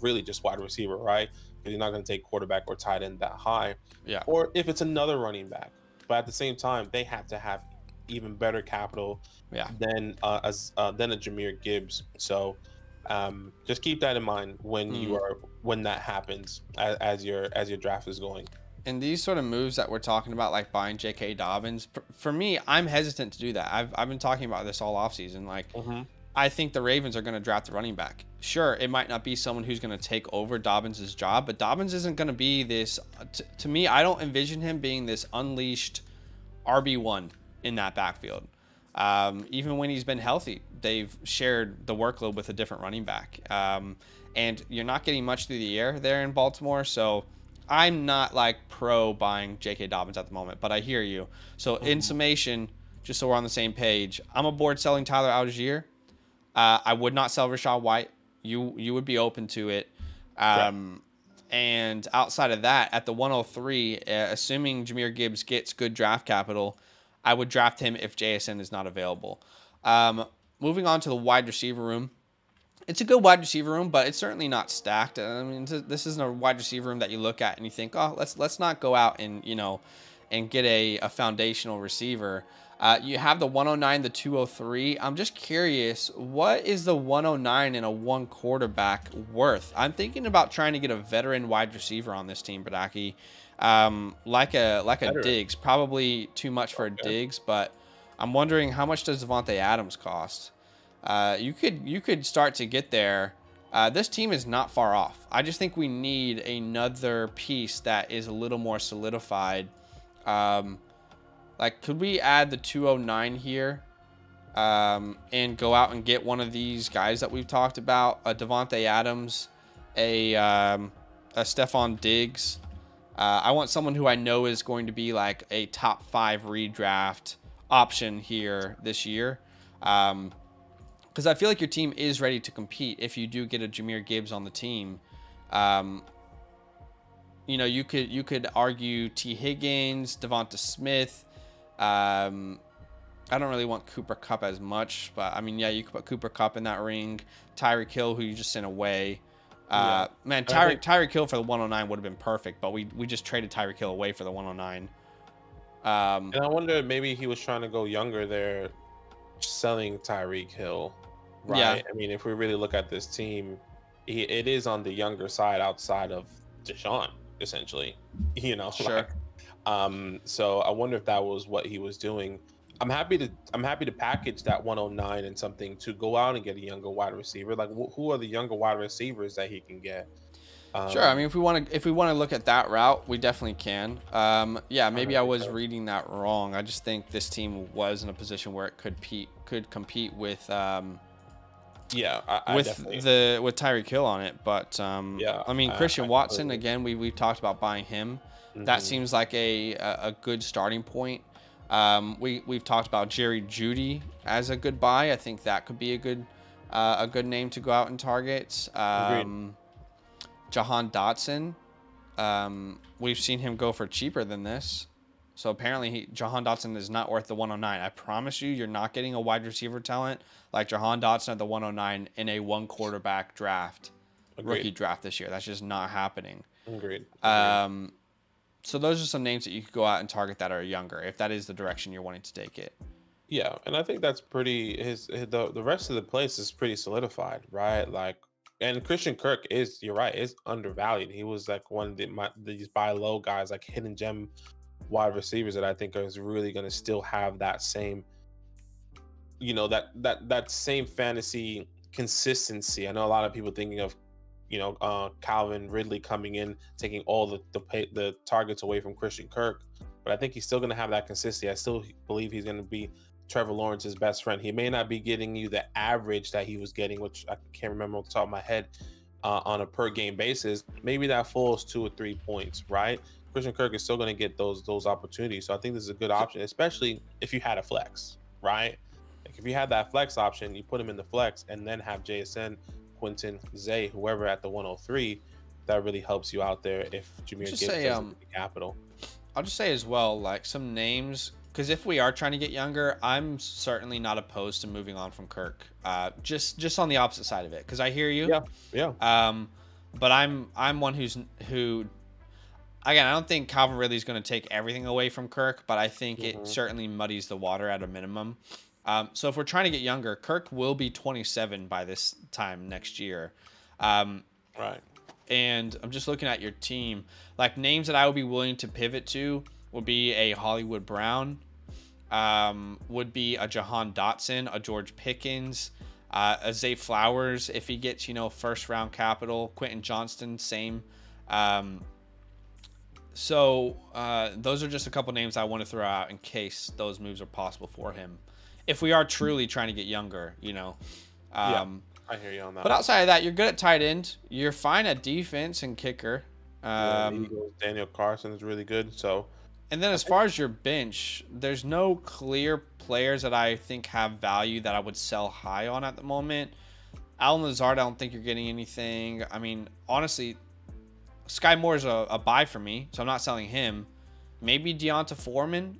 really just wide receiver, right? Because you're not going to take quarterback or tight end that high, or if it's another running back, but at the same time, they have to have even better capital than a Jahmyr Gibbs. So just keep that in mind when that happens as your draft is going. And these sort of moves that we're talking about, like buying J.K. Dobbins, for me, I'm hesitant to do that. I've been talking about this all offseason. Like, I think the Ravens are going to draft a running back. Sure, it might not be someone who's going to take over Dobbins' job, but Dobbins isn't going to be this. To me, I don't envision him being this unleashed RB1 in that backfield. Even when he's been healthy, they've shared the workload with a different running back. And you're not getting much through the air there in Baltimore, so I'm not like pro buying J.K. Dobbins at the moment, but I hear you. So in summation, just so we're on the same page, I'm aboard selling Tyler Algier. I would not sell Rachaad White. You would be open to it. And outside of that, at the 103, assuming Jahmyr Gibbs gets good draft capital, I would draft him if JSN is not available. Moving on to the wide receiver room. It's a good wide receiver room, but it's certainly not stacked. I mean, this isn't a wide receiver room that you look at and you think, oh, let's not go out and and get a foundational receiver. You have the 109, the 203. I'm just curious, what is the 109 in a one quarterback worth? I'm thinking about trying to get a veteran wide receiver on this team, Badake. Like a Diggs, probably too much for a Diggs, but I'm wondering how much does Devontae Adams cost? You could start to get there. This team is not far off. I just think we need another piece that is a little more solidified. Like, could we add the 209 here, and go out and get one of these guys that we've talked about, a Devontae Adams, a Stephon Diggs. I want someone who I know is going to be like a top 5 redraft option here this year. Because I feel like your team is ready to compete if you do get a Jahmyr Gibbs on the team. You could argue T. Higgins, Devonta Smith. I don't really want Cooper Kupp as much, but I mean, yeah, you could put Cooper Kupp in that ring. Tyreek Hill, who you just sent away. Man, Tyreek Hill for the 109 would have been perfect, but we just traded Tyreek Hill away for the 109. And I wonder if maybe he was trying to go younger there, selling Tyreek Hill, right? Yeah. I mean, if we really look at this team, it is on the younger side outside of Deshaun, essentially. Sure. So I wonder if that was what he was doing. I'm happy to package that 109 and something to go out and get a younger wide receiver. Like, who are the younger wide receivers that he can get? Sure. I mean, if we want to look at that route, we definitely can. Yeah, maybe I was reading that wrong. I just think this team was in a position where it could compete with with Tyreek Hill on it. But I mean, Christian Watson again. We've talked about buying him. That seems like a good starting point. We've talked about Jerry Jeudy as a good buy. I think that could be a good name to go out and target. Jahan Dotson. We've seen him go for cheaper than this. So apparently Jahan Dotson is not worth the 109. I promise you're not getting a wide receiver talent like Jahan Dotson at the 109 in a one quarterback draft, rookie draft this year. That's just not happening. Agreed. So those are some names that you could go out and target that are younger, if that is the direction you're wanting to take it. Yeah, and I think that's pretty. The rest of the place is pretty solidified, right? Like, and Christian Kirk you're right, is undervalued. He was like one of these buy low guys, like hidden gem wide receivers that I think is really going to still have that same, that same fantasy consistency. I know a lot of people thinking of, Calvin Ridley coming in, taking all the targets away from Christian Kirk, but I think he's still going to have that consistency. I still believe he's going to be Trevor Lawrence's best friend. He may not be getting you the average that he was getting, which I can't remember off the top of my head, on a per game basis. Maybe that falls 2 or 3 points, right? Christian Kirk is still going to get those opportunities. So I think this is a good option, especially if you had a flex, right? Like, if you had that flex option, you put him in the flex and then have JSN, Quentin, Zay, whoever at the 103, that really helps you out there if Jahmyr Gibbs doesn't get the capital. I'll just say as well, like, some names, because if we are trying to get younger, I'm certainly not opposed to moving on from Kirk. Just on the opposite side of it, because I hear you. Yeah. But I'm one who. Again, I don't think Calvin Ridley is going to take everything away from Kirk, but I think it certainly muddies the water at a minimum. So if we're trying to get younger, Kirk will be 27 by this time next year. Right. And I'm just looking at your team. Like, names that I would be willing to pivot to would be a Hollywood Brown, would be a Jahan Dotson, a George Pickens, Zay Flowers, if he gets, you know, first round capital. Quentin Johnston, same. So those are just a couple names I want to throw out in case those moves are possible for him. If we are truly trying to get younger, you know. Yeah, I hear you on that. But outside of that, you're good at tight end. You're fine at defense and kicker. The Eagles, Daniel Carson is really good. So, and then as far as your bench, there's no clear players that I think have value that I would sell high on at the moment. Allen Lazard, I don't think you're getting anything. I mean, honestly, Sky Moore is a buy for me, so I'm not selling him. Maybe Deonta Foreman.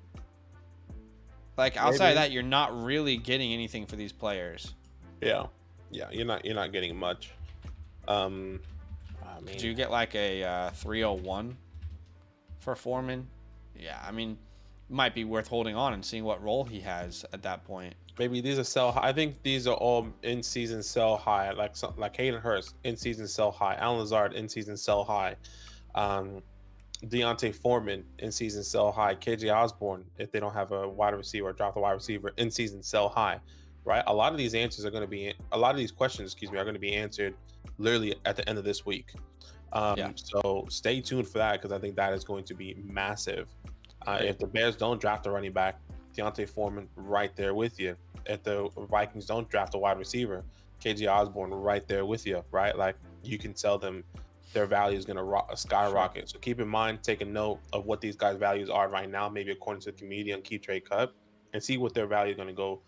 Like outside of that, you're not really getting anything for these players. Yeah, you're not getting much. I mean, did you get like a 301 for Foreman? Yeah, I mean, might be worth holding on and seeing what role he has at that point. Maybe these are sell high. I think these are all in season sell high, like Hayden Hurst in season sell high, Allen Lazard in season sell high, Deonta Foreman in season sell high, KJ Osborne if they don't have a wide receiver or drop the wide receiver in season sell high, right? A lot of these questions are going to be answered literally at the end of this week. So stay tuned for that because I think that is going to be massive. If the Bears don't draft a running back, Deonta Foreman right there with you. If the Vikings don't draft a wide receiver, KJ Osborne right there with you, right? Like you can tell them their value is going to skyrocket. So keep in mind, take a note of what these guys' values are right now, maybe according to the community on Keep Trade Cut, and see what their value is going to go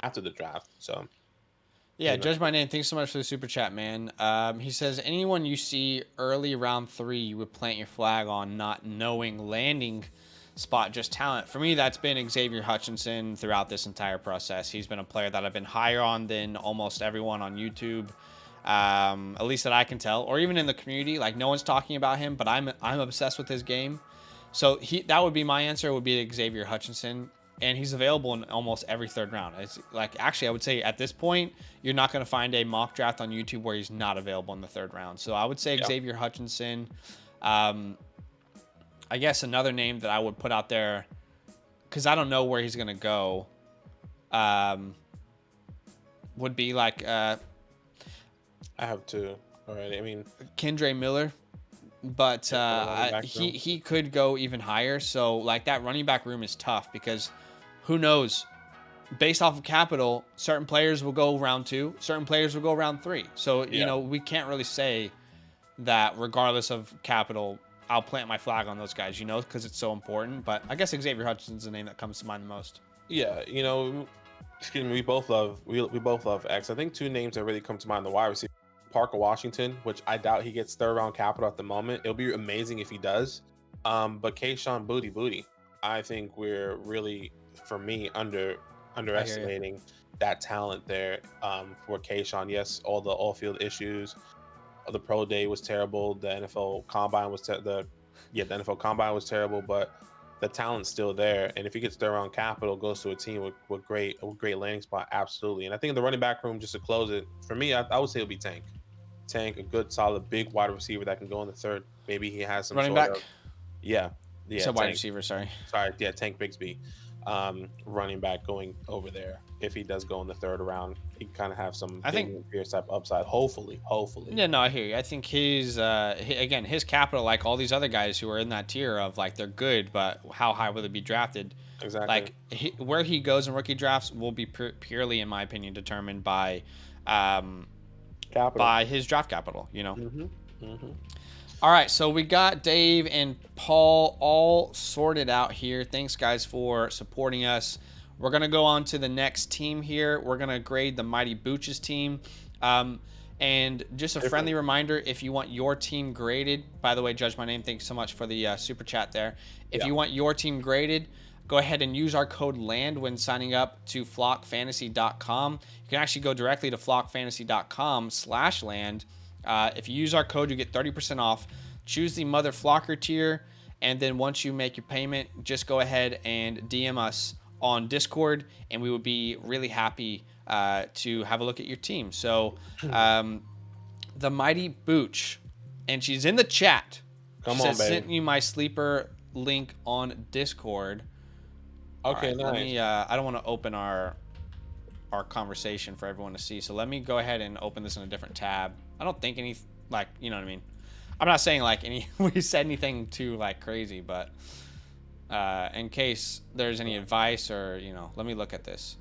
after the draft. So yeah, Judge My Name, thanks so much for the super chat, man. He says, anyone you see early round 3, you would plant your flag on, not knowing landing spot, just talent. For me, that's been Xavier Hutchinson throughout this entire process. He's been a player that I've been higher on than almost everyone on YouTube, at least that I can tell, or even in the community. Like no one's talking about him, but I'm obsessed with his game. So that would be my answer. Would be Xavier Hutchinson. And he's available in almost every third round. It's like, actually, I would say at this point, you're not going to find a mock draft on YouTube where he's not available in the third round. So I would say Xavier Hutchinson. I guess another name that I would put out there, because I don't know where he's going to go, would be like... I have two already. I mean... Kendre Miller. But he could go even higher. So like that running back room is tough because who knows? Based off of capital, certain players will go round 2, certain players will go round 3. So, you know, we can't really say that regardless of capital, I'll plant my flag on those guys, you know, because it's so important. But I guess Xavier Hutchinson's the name that comes to mind the most. Yeah, you know, excuse me, we both love X. I think 2 names that really come to mind, the wide receiver. Parker Washington, which I doubt he gets third round capital at the moment. It'll be amazing if he does. But Kayshon Boutte, I think we're really, for me, underestimating that talent there for Kayshon. Yes, all the off-field issues. The pro day was terrible. The NFL combine was the NFL combine was terrible, but the talent's still there. And if he gets third round capital, goes to a team with great landing spot, absolutely. And I think in the running back room, just to close it, for me, I would say it'll be Tank. Tank, a good, solid, big wide receiver that can go in the third. Maybe he has some running back. So wide receiver. Sorry, Tank Bigsby, running back going over there. If he does go in the third round, he kind of have some. I think Pierce type upside. Hopefully. Yeah, no, I hear you. I think his capital, like all these other guys who are in that tier of like they're good, but how high will they be drafted? Exactly. Like where he goes in rookie drafts will be purely, in my opinion, determined by. By his draft capital, you know. All right, so we got Dave and Paul all sorted out here. Thanks, guys, for supporting us. We're going to go on to the next team here. We're going to grade the NASBDaves Team. And just a friendly reminder, if you want your team graded, by the way, Judge My Name, thanks so much for the super chat there. If you want your team graded, go ahead and use our code LAND when signing up to flockfantasy.com. You can actually go directly to flockfantasy.com/land. If you use our code, you get 30% off. Choose the Mother Flocker tier, and then once you make your payment, just go ahead and DM us on Discord, and we would be really happy to have a look at your team. So, the Mighty Bouch, and she's in the chat. Come on, baby. Sent you my sleeper link on Discord. Okay, right, nice. Let me. I don't want to open our our conversation for everyone to see. So let me go ahead and open this in a different tab. I don't think any, like, you know what I mean? I'm not saying like we said anything too like crazy, but in case there's any advice or, you know, let me look at this.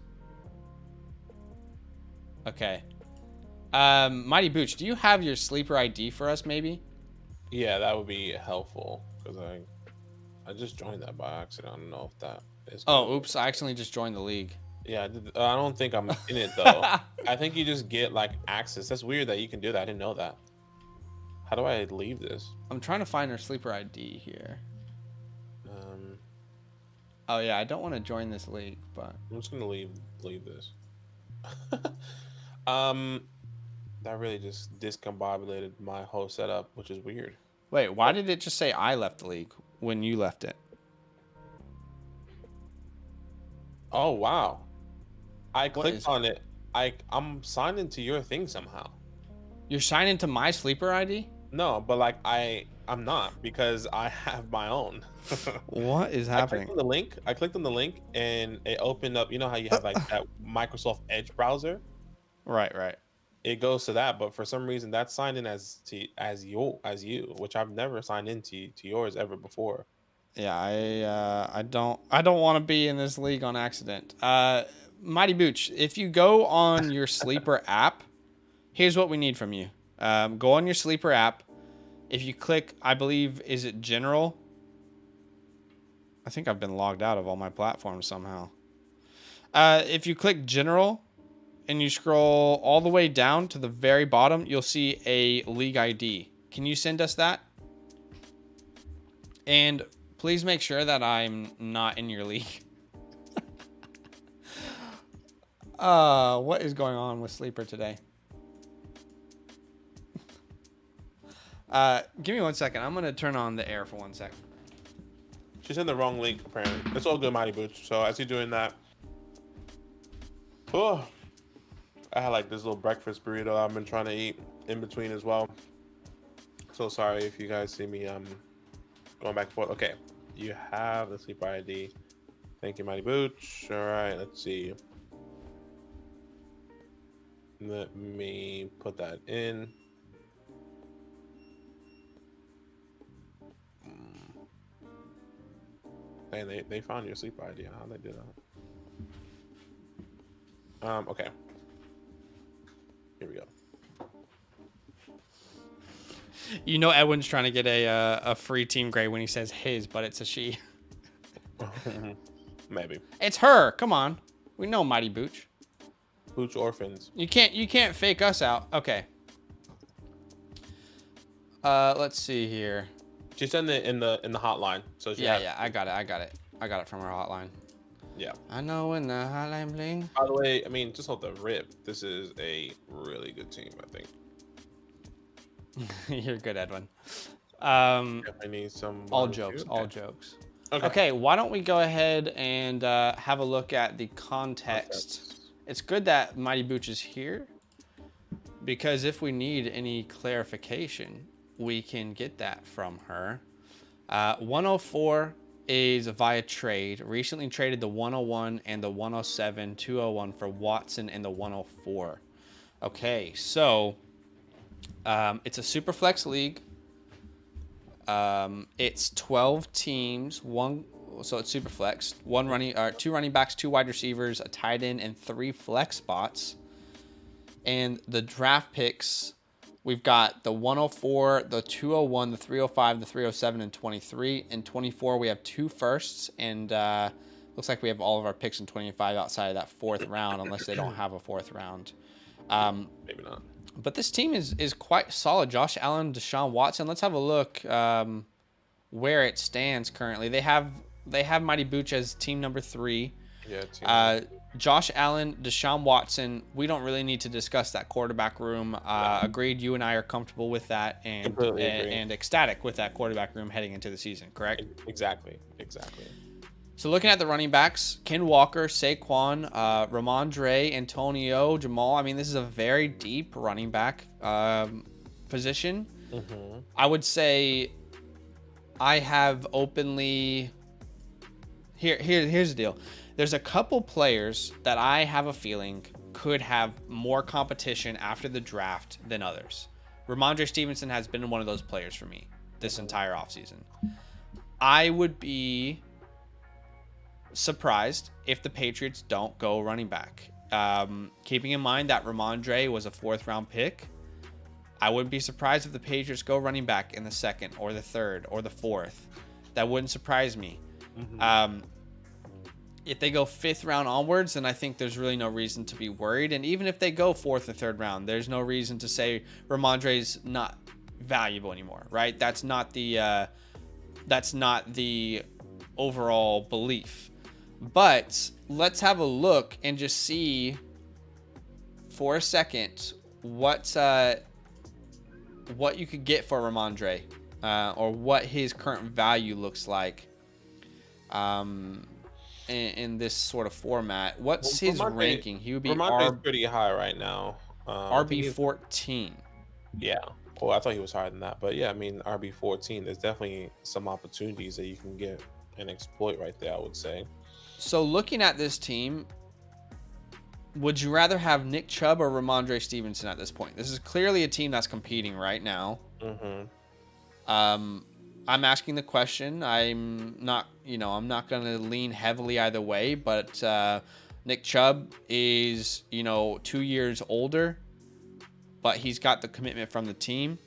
Okay. Mighty Booch, do you have your sleeper ID for us maybe? Yeah, that would be helpful because I just joined that by accident. I don't know if that is. Oh, oops! I accidentally just joined the league. Yeah, I don't think I'm in it though. I think you just get like access. That's weird that you can do that. I didn't know that. How do I leave this? I'm trying to find her sleeper ID here. Oh yeah, I don't want to join this league, but I'm just gonna leave this. That really just discombobulated my whole setup, which is weird. Wait, why did it just say I left the league when you left it? Oh wow! I clicked on it. I'm signed into your thing somehow. You're signed into my sleeper ID? No, but like I'm not because I have my own. What is happening? I clicked on the link and it opened up. You know how you have like that Microsoft Edge browser? Right. It goes to that, but for some reason that's signed in as you, which I've never signed into yours ever before. Yeah, I don't want to be in this league on accident. Mighty Booch, if you go on your sleeper app, here's what we need from you. Go on your sleeper app. If you click, I believe, is it general? I think I've been logged out of all my platforms somehow. If you click general and you scroll all the way down to the very bottom, you'll see a league ID. Can you send us that? And please make sure that I'm not in your league. What is going on with Sleeper today? Give me 1 second. I'm going to turn on the air for 1 second. She's in the wrong link, apparently. It's all good, Mighty Booch. So as you're doing that, oh, I had like this little breakfast burrito I've been trying to eat in between as well. So sorry if you guys see me going back and forth. Okay, you have the sleeper ID. Thank you, Mighty Booch. All right, let's see. Let me put that in. Hey, they found your sleeper ID. How they do that? Okay. Here we go. You know Edwin's trying to get a free team grade when he says his, but it's a she. Maybe. It's her. Come on. We know Mighty Booch. Booch orphans. You can't fake us out. Okay. Let's see here. She's in the hotline. So yeah, I got it from her hotline. Yeah. I know when the hotline bling. By the way, I mean, just hold the rip. This is a really good team, I think. You're good, Edwin. I need some. All jokes. Okay, why don't we go ahead and have a look at the context. It's good that Mighty Booch is here, because if we need any clarification, we can get that from her. 104 is via trade. Recently traded the 101 and the 107, 201 for Watson and the 104. Okay, so it's a super flex league. It's 12 teams, so it's super flex. 2 running backs, 2 wide receivers, a tight end, and 3 flex spots. And the draft picks, we've got the 104, the 201, the 305, the 307, and 23. In 24, we have 2 firsts, and looks like we have all of our picks in 25 outside of that 4th round, unless they don't have a 4th round. Maybe not. But this team is quite solid. Josh Allen, Deshaun Watson. Let's have a look where it stands currently. They have Mighty Booch as team number 3. Yeah. Josh Allen, Deshaun Watson. We don't really need to discuss that quarterback room. Agreed. You and I are comfortable with that and ecstatic with that quarterback room heading into the season. Correct? Exactly. So looking at the running backs, Ken Walker, Saquon, Ramondre, Antonio, Jamal. I mean, this is a very deep running back position. Mm-hmm. I would say I have openly... Here's the deal. There's a couple players that I have a feeling could have more competition after the draft than others. Ramondre Stevenson has been one of those players for me this entire offseason. I would be surprised if the Patriots don't go running back. Keeping in mind that Ramondre was a 4th-round pick, I wouldn't be surprised if the Patriots go running back in the 2nd or the 3rd or the 4th. That wouldn't surprise me. If they go 5th round onwards, then I think there's really no reason to be worried. And even if they go 4th or 3rd round, there's no reason to say Ramondre's not valuable anymore, right? That's not the overall belief. But let's have a look and just see for a second what you could get for Ramondre, or what his current value looks like in this sort of format. What's his ranking? He would be pretty high right now. RB 14. Yeah. Oh, I thought he was higher than that, but yeah, I mean RB 14. There's definitely some opportunities that you can get and exploit right there, I would say. So looking at this team, would you rather have Nick Chubb or Ramondre Stevenson at this point? This is clearly a team that's competing right now. I'm asking the question. I'm not going to lean heavily either way, but Nick Chubb is, 2 years older, but he's got the commitment from the team.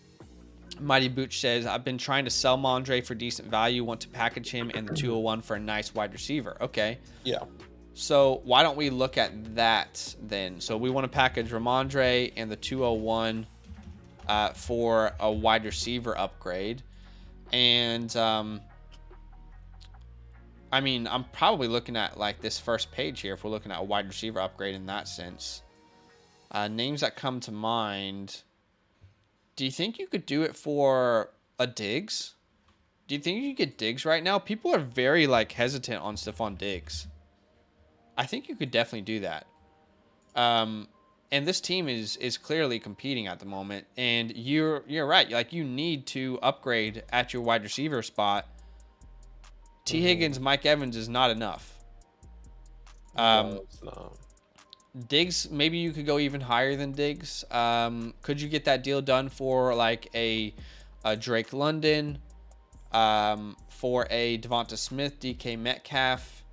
Mighty Bouch says, I've been trying to sell Mondre for decent value, want to package him and the 201 for a nice wide receiver. Okay. Yeah. So why don't we look at that then? So we want to package Ramondre and the 201 for a wide receiver upgrade. And I mean, I'm probably looking at like this first page here if we're looking at a wide receiver upgrade in that sense. Names that come to mind. Do you think you could do it for a Diggs? Do you think you could get Diggs right now? People are very hesitant on Stephon Diggs. I think you could definitely do that. And this team is clearly competing at the moment. And you're right. You need to upgrade at your wide receiver spot. T. Higgins, Mike Evans is not enough. No, it's not. Diggs, maybe you could go even higher than Diggs. Could you get that deal done for a Drake London, for a Devonta Smith, DK Metcalf?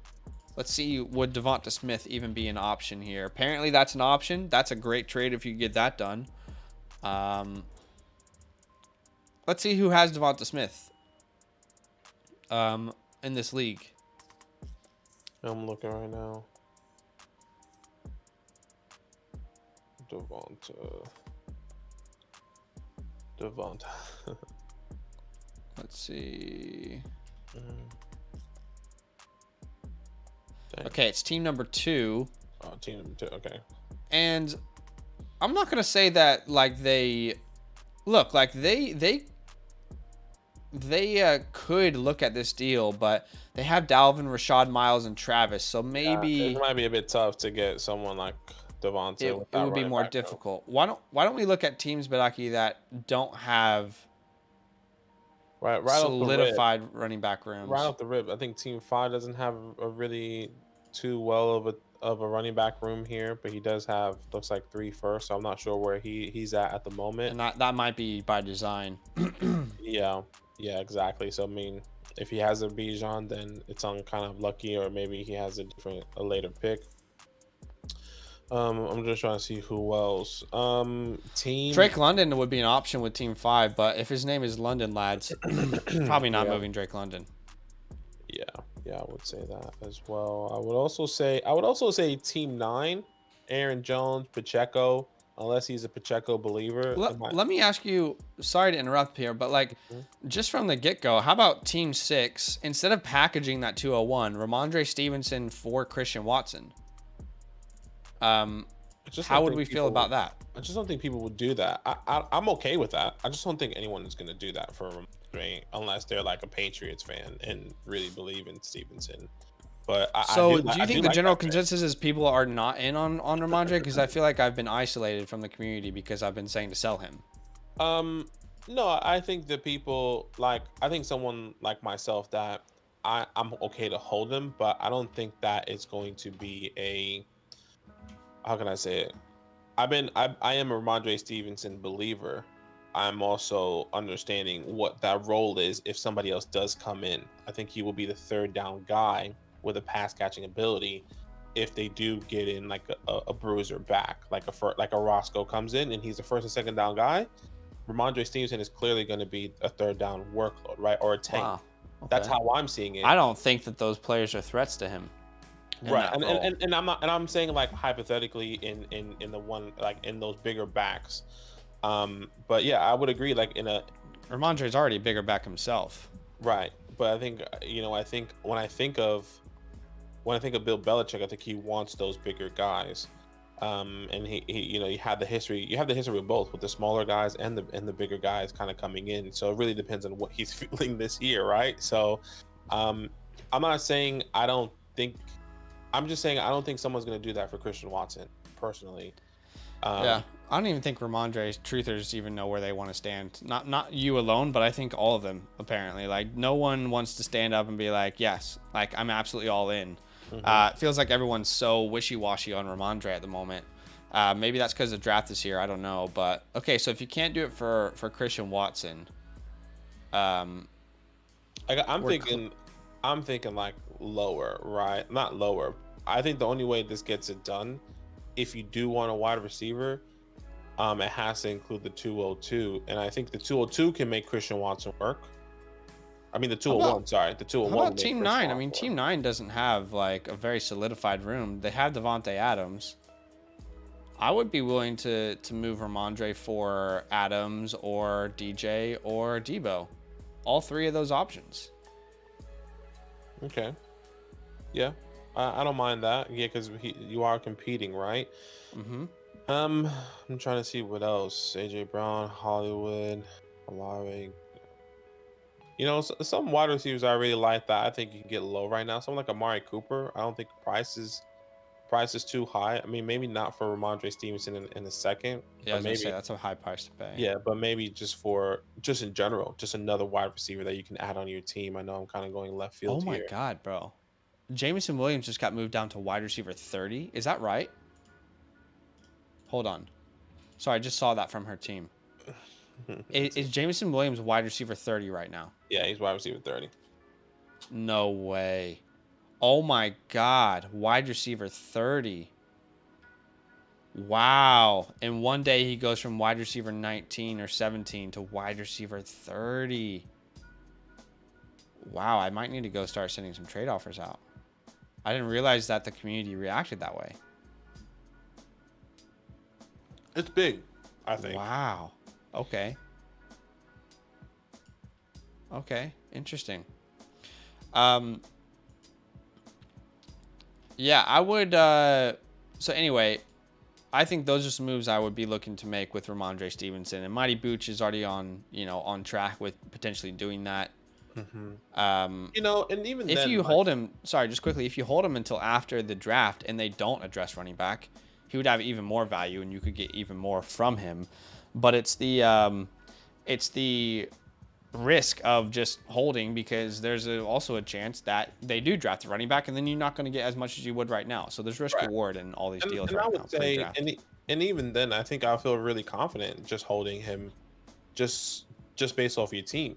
Let's see, would Devonta Smith even be an option here? Apparently that's an option. That's a great trade if you get that done. Let's see who has Devonta Smith in this league. I'm looking right now. Devonta. Let's see. Okay, it's team number 2. Oh, team number 2. Okay. And I'm not gonna say that they could look at this deal, but they have Dalvin, Rashad Miles, and Travis, so maybe it might be a bit tough to get someone like Devonta. It would be more difficult. Why don't we look at teams, Badake, that don't have right solidified running back rooms? Right off the rip, I think Team 5 doesn't have a really too well of a running back room here, but he does have, looks like 3 first, so I'm not sure where he's at the moment. And that might be by design. Yeah, exactly. So I mean, if he has a Bijan, then it's on kind of lucky, or maybe he has a later pick. I'm just trying to see who else. Team Drake London would be an option with Team 5, but if his name is London, lads, probably not moving Drake London. Yeah, I would say that as well. I would also say Team 9, Aaron Jones, Pacheco, unless he's a Pacheco believer. Let me ask you, sorry to interrupt here, but just from the get-go, how about Team 6, instead of packaging that 201, Ramondre Stevenson for Christian Watson? How would we feel about that? I just don't think people would do that. I'm okay with that. I just don't think anyone is going to do that for Ramondre unless they're like a Patriots fan and really believe in Stevenson. But do you think the general consensus is people are not in on Ramondre? Because I feel like I've been isolated from the community because I've been saying to sell him. No, I think the people I think someone like myself that I'm okay to hold him, but I don't think that it's going to be how can I say it? I am a Ramondre Stevenson believer. I'm also understanding what that role is if somebody else does come in. I think he will be the third down guy with a pass catching ability if they do get in like a bruiser back, like a Roscoe comes in and he's the first and second down guy. Ramondre Stevenson is clearly going to be a third down workload, right? Or a tank. Wow. That's Okay. how I'm seeing it. I don't think that those players are threats to him in Right. that role. And I'm not, and I'm saying like hypothetically in the one, like in those bigger backs. But yeah, I would agree, like in a, Ramondre's already a bigger back himself. right. But I think, I think when I think of Bill Belichick, I think he wants those bigger guys. And he you have the history with both, with the smaller guys and the bigger guys kind of coming in. So it really depends on what he's feeling this year, right? So I'm not saying I don't think, I'm just saying I don't think someone's going to do that for Christian Watson personally. Yeah, I don't even think Ramondre's truthers even know where they want to stand. Not you alone, but I think all of them apparently. Like no one wants to stand up and be like, yes, like I'm absolutely all in. It feels like everyone's so wishy-washy on Ramondre at the moment. Maybe that's because of the draft this year. I don't know, but okay. So if you can't do it for Christian Watson, I'm thinking like lower, right? Not lower. I think the only way this gets it done, if you do want a wide receiver, it has to include the 202, and I think the 202 can make Christian Watson work. I mean the 201, sorry, the 201. How about Team 9? I mean, Team 9 doesn't have like a very solidified room. They have Devontae Adams. I would be willing to move Ramondre for Adams or DJ or Debo. All three of those options. Okay. Yeah, I don't mind that. Yeah, because you are competing, right? Mm-hmm. I'm trying to see what else. AJ Brown, Hollywood, Olave. Some wide receivers I really like that I think you can get low right now. Someone like Amari Cooper, I don't think price is too high. I mean, maybe not for Ramondre Stevenson in a second. Yeah, I was gonna say that's a high price to pay. Yeah, but maybe just in general, just another wide receiver that you can add on your team. I know I'm kind of going left field Oh my here. God, bro. Jameson Williams just got moved down to wide receiver 30. Is that right? Hold on. Sorry, I just saw that from her team. Is Jameson Williams wide receiver 30 right now? Yeah, he's wide receiver 30. No way. Oh my God. Wide receiver 30. Wow. And one day he goes from wide receiver 19 or 17 to wide receiver 30. Wow. I might need to go start sending some trade offers out. I didn't realize that the community reacted that way. It's big, I think. Wow. Okay. Okay. Interesting. Yeah, I would. So anyway, I think those are some moves I would be looking to make with Ramondre Stevenson, and Mighty Bouch is already on track with potentially doing that. And even if then, you hold him, sorry, just quickly, if you hold him until after the draft and they don't address running back, he would have even more value and you could get even more from him. But it's the risk of just holding, because there's also a chance that they do draft a running back and then you're not going to get as much as you would right now. So there's risk reward in all these deals right now. I would say, and even then, I think I'll feel really confident just holding him, just based off your team,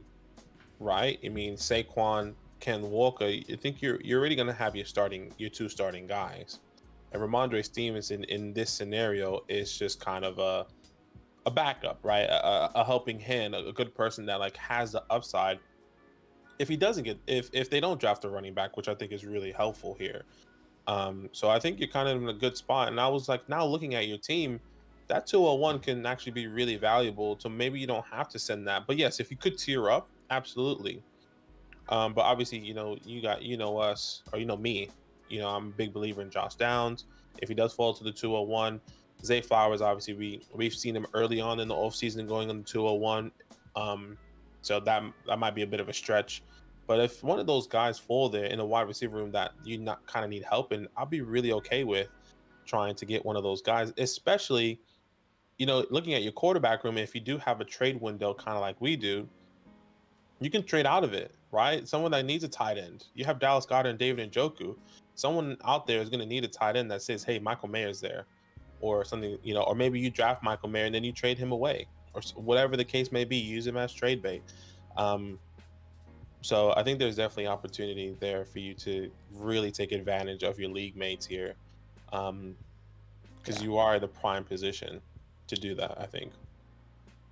right? I mean, Saquon, Ken Walker. I think you're already going to have your two starting guys, and Ramondre Stevenson in this scenario is just kind of a backup, right? A helping hand, a good person that like has the upside. If he doesn't get, if they don't draft a running back, which I think is really helpful here. So I think you're kind of in a good spot. And I was like, now looking at your team, that 201 can actually be really valuable. So maybe you don't have to send that. But yes, if you could tier up, absolutely. But obviously, you know us, or me. I'm a big believer in Josh Downs. If he does fall to the 201, Zay Flowers, obviously we've seen him early on in the offseason going on the 201. So that might be a bit of a stretch. But if one of those guys fall there in a wide receiver room that you not kind of need help in, I'll be really okay with trying to get one of those guys, especially, looking at your quarterback room. If you do have a trade window, kind of like we do, you can trade out of it, right? Someone that needs a tight end. You have Dallas Goedert and David Njoku. Someone out there is going to need a tight end that says, hey, Michael Mayer's there. or something, you know, or maybe you draft Michael Mayer and then you trade him away, or whatever the case may be. Use him as trade bait. So I think there's definitely opportunity there for you to really take advantage of your league mates here, because you are in the prime position to do that, I think.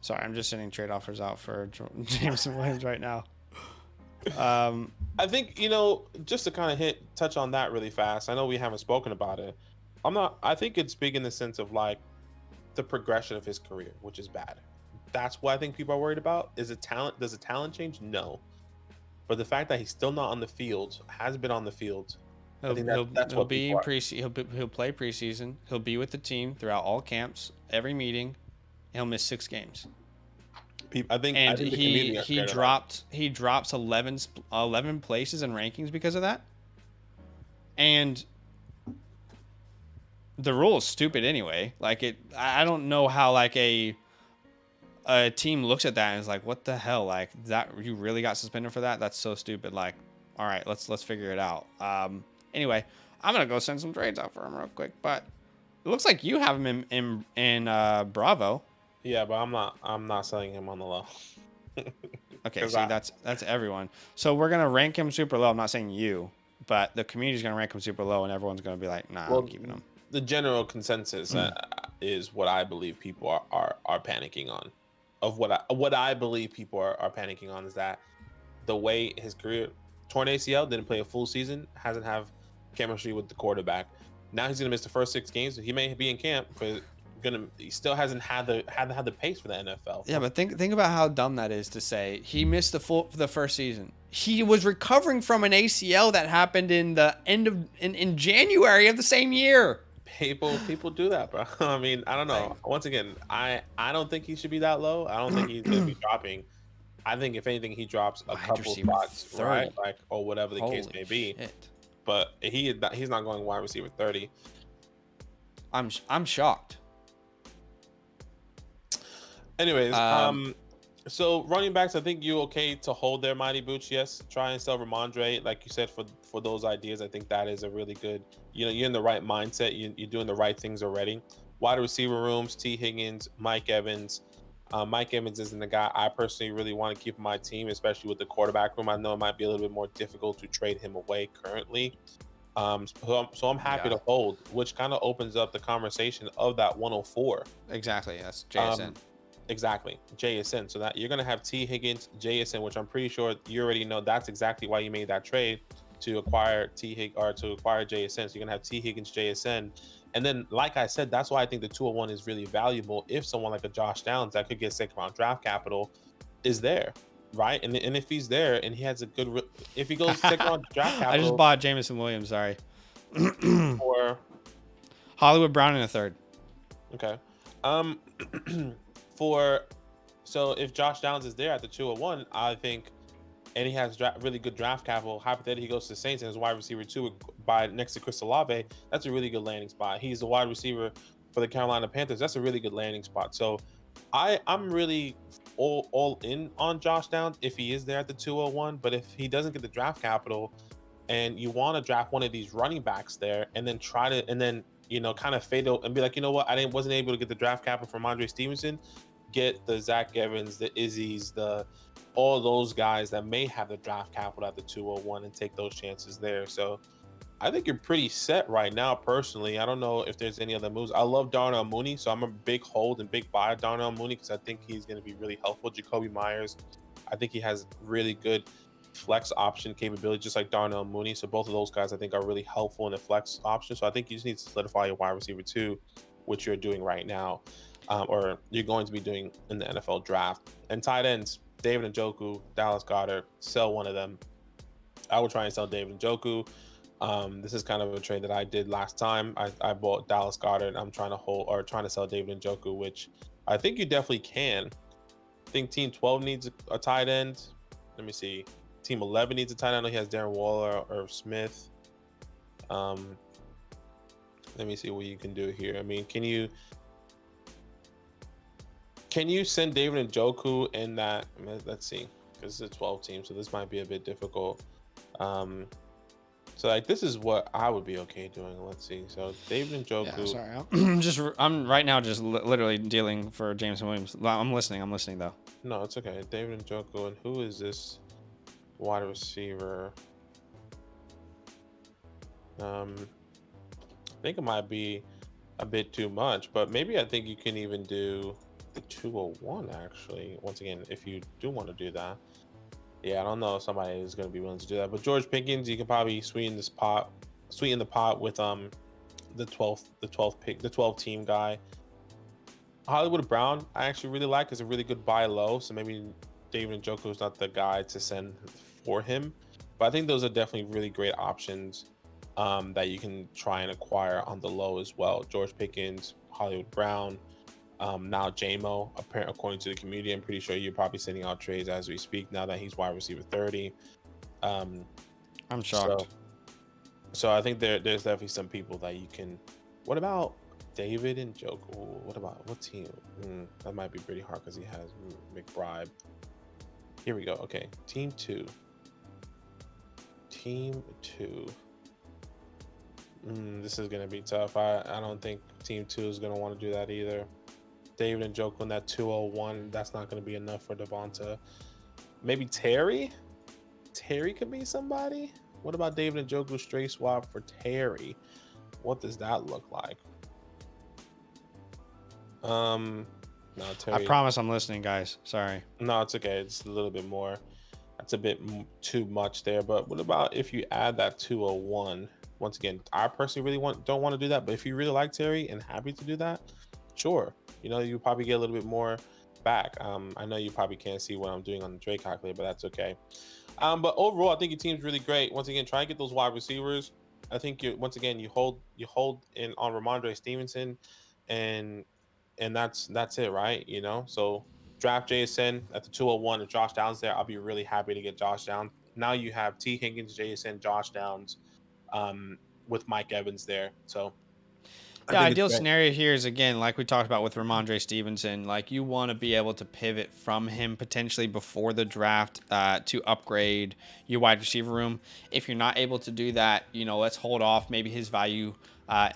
Sorry, I'm just sending trade offers out for Jameson Williams right now. I think, you know, just to kind of touch on that really fast. I know we haven't spoken about it. I think it's big in the sense of like the progression of his career, which is bad. That's what I think people are worried about. Does the talent change? No. But the fact that he's still not on the field, has been on the field, I think that's what be people in preseason. He'll play preseason. He'll be with the team throughout all camps, every meeting. He'll miss 6 games. I think he drops 11 places in rankings because of that. And the rule is stupid anyway. Like I don't know how like a team looks at that and is like, what the hell? Like that, you really got suspended for that? That's so stupid. Like, all right, let's figure it out. Anyway, I'm gonna go send some trades out for him real quick. But it looks like you have him in Bravo. Yeah, but I'm not selling him on the low. Okay, see, that's everyone. So we're gonna rank him super low. I'm not saying you, but the community's gonna rank him super low, and everyone's gonna be like, nah, I'm keeping him. The general consensus is what I believe people are panicking on. Of what I believe people are panicking on is that the way his career, torn ACL, didn't play a full season, hasn't have chemistry with the quarterback. Now he's gonna miss the first 6 games. He may be in camp, but he still hasn't had the pace for the NFL. Yeah, but think about how dumb that is to say he missed the first season. He was recovering from an ACL that happened in the end of in January of the same year. People do that, bro. I mean, I don't know. Once again, I don't think he should be that low. I don't think he's gonna be dropping. I think if anything, he drops a couple spots, 30. Right? Like, or whatever the case may be. Shit. But he's not going wide receiver 30. I'm shocked. Anyways, so running backs, I think you okay to hold their Mighty Booch. Yes, try and sell Ramondre, like you said, for those ideas. I think that is a really good. You know, you're in the right mindset. You're doing the right things already. Wide receiver rooms: T. Higgins, Mike Evans. Mike Evans isn't the guy I personally really want to keep in my team, especially with the quarterback room. I know it might be a little bit more difficult to trade him away currently. So I'm happy to hold, which kind of opens up the conversation of that 104. Exactly. That's JSN. Exactly, JSN. So that you're gonna have T. Higgins, JSN, which I'm pretty sure you already know. That's exactly why you made that trade to acquire JSN. So you're gonna have T. Higgins, JSN, and then, like I said, that's why I think the 201 is really valuable. If someone like a Josh Downs that could get 2nd round draft capital is there, right? And if he's there and he has a good, if he goes 2nd round draft capital, I just bought Jameson Williams. Sorry, or Hollywood Brown in a 3rd. Okay. So if Josh Downs is there at the 201, I think, and he has really good draft capital, hypothetically he goes to the Saints and is wide receiver 2 by next to Chris Olave, that's a really good landing spot. He's the wide receiver for the Carolina Panthers. That's a really good landing spot. So I'm really all in on Josh Downs if he is there at the 201. But if he doesn't get the draft capital and you want to draft one of these running backs there and then kind of fade out and be like, you know what, I wasn't able to get the draft capital from Andre Stevenson, get the Zach Evans, the Izzies, all those guys that may have the draft capital at the 201 and take those chances there. So I think you're pretty set right now, personally. I don't know if there's any other moves. I love Darnell Mooney, so I'm a big hold and big buy of Darnell Mooney because I think he's going to be really helpful. Jacoby Myers, I think he has really good flex option capability, just like Darnell Mooney. So both of those guys I think are really helpful in the flex option. So I think you just need to solidify your wide receiver 2, which you're doing right now, or you're going to be doing in the NFL draft. And tight ends, David Njoku, Dallas Goedert, sell one of them. I would try and sell David Njoku. This is kind of a trade that I did last time. I bought Dallas Goedert. I'm trying to sell David Njoku, which I think you definitely can. I think Team 12 needs a tight end. Let me see. Team 11 needs a tight end. I know he has Darren Waller or Smith. Let me see what you can do here. I mean, can you send David Njoku in that? Let's see, because it's a 12 team, so this might be a bit difficult. So like this is what I would be okay doing. Let's see. So David Yeah, Njoku. sorry. I'm right now just literally dealing for Jameson Williams. I'm listening. I'm listening though. No, it's okay. David Njoku, and who is this wide receiver? I think it might be a bit too much, but maybe I think you can even do the 201 actually. Once again, if you do want to do that. Yeah, I don't know if somebody is going to be willing to do that, but George Pickens, you can probably sweeten the pot with the 12th pick, the 12 team guy. Hollywood Brown, I actually really like, is a really good buy low, so maybe David Njoku is not the guy to send for him, but I think those are definitely really great options that you can try and acquire on the low as well. George Pickens, Hollywood Brown, now JMO, apparently according to the community, I'm pretty sure you're probably sending out trades as we speak now that he's wide receiver 30. I'm shocked. So I think there's definitely some people that you can. What about David Njoku? What team? That might be pretty hard because he has McBride. Here we go. Okay, team 2. This is gonna be tough. I don't think team 2 is gonna want to do that either. David Njoku in that 201, that's not going to be enough for Devonta. Maybe Terry? Terry could be somebody? What about David Njoku straight swap for Terry? What does that look like? No, Terry. I promise I'm listening, guys. Sorry. No, it's okay. It's a little bit more. That's a bit too much there. But what about if you add that 201? Once again, I personally really don't want to do that. But if you really like Terry and happy to do that, sure. You probably get a little bit more back. I know you probably can't see what I'm doing on the trade calculator, but that's okay. But overall, I think your team's really great. Once again, try and get those wide receivers. I think you hold in on Ramondre Stevenson, and that's it, right? So draft JSN at the 201 and Josh Downs there. I'll be really happy to get Josh Downs. Now you have T Higgins, JSN, Josh Downs, with Mike Evans there. So the ideal scenario here is, again, like we talked about with Ramondre Stevenson, like you want to be able to pivot from him potentially before the draft to upgrade your wide receiver room. If you're not able to do that, let's hold off. Maybe his value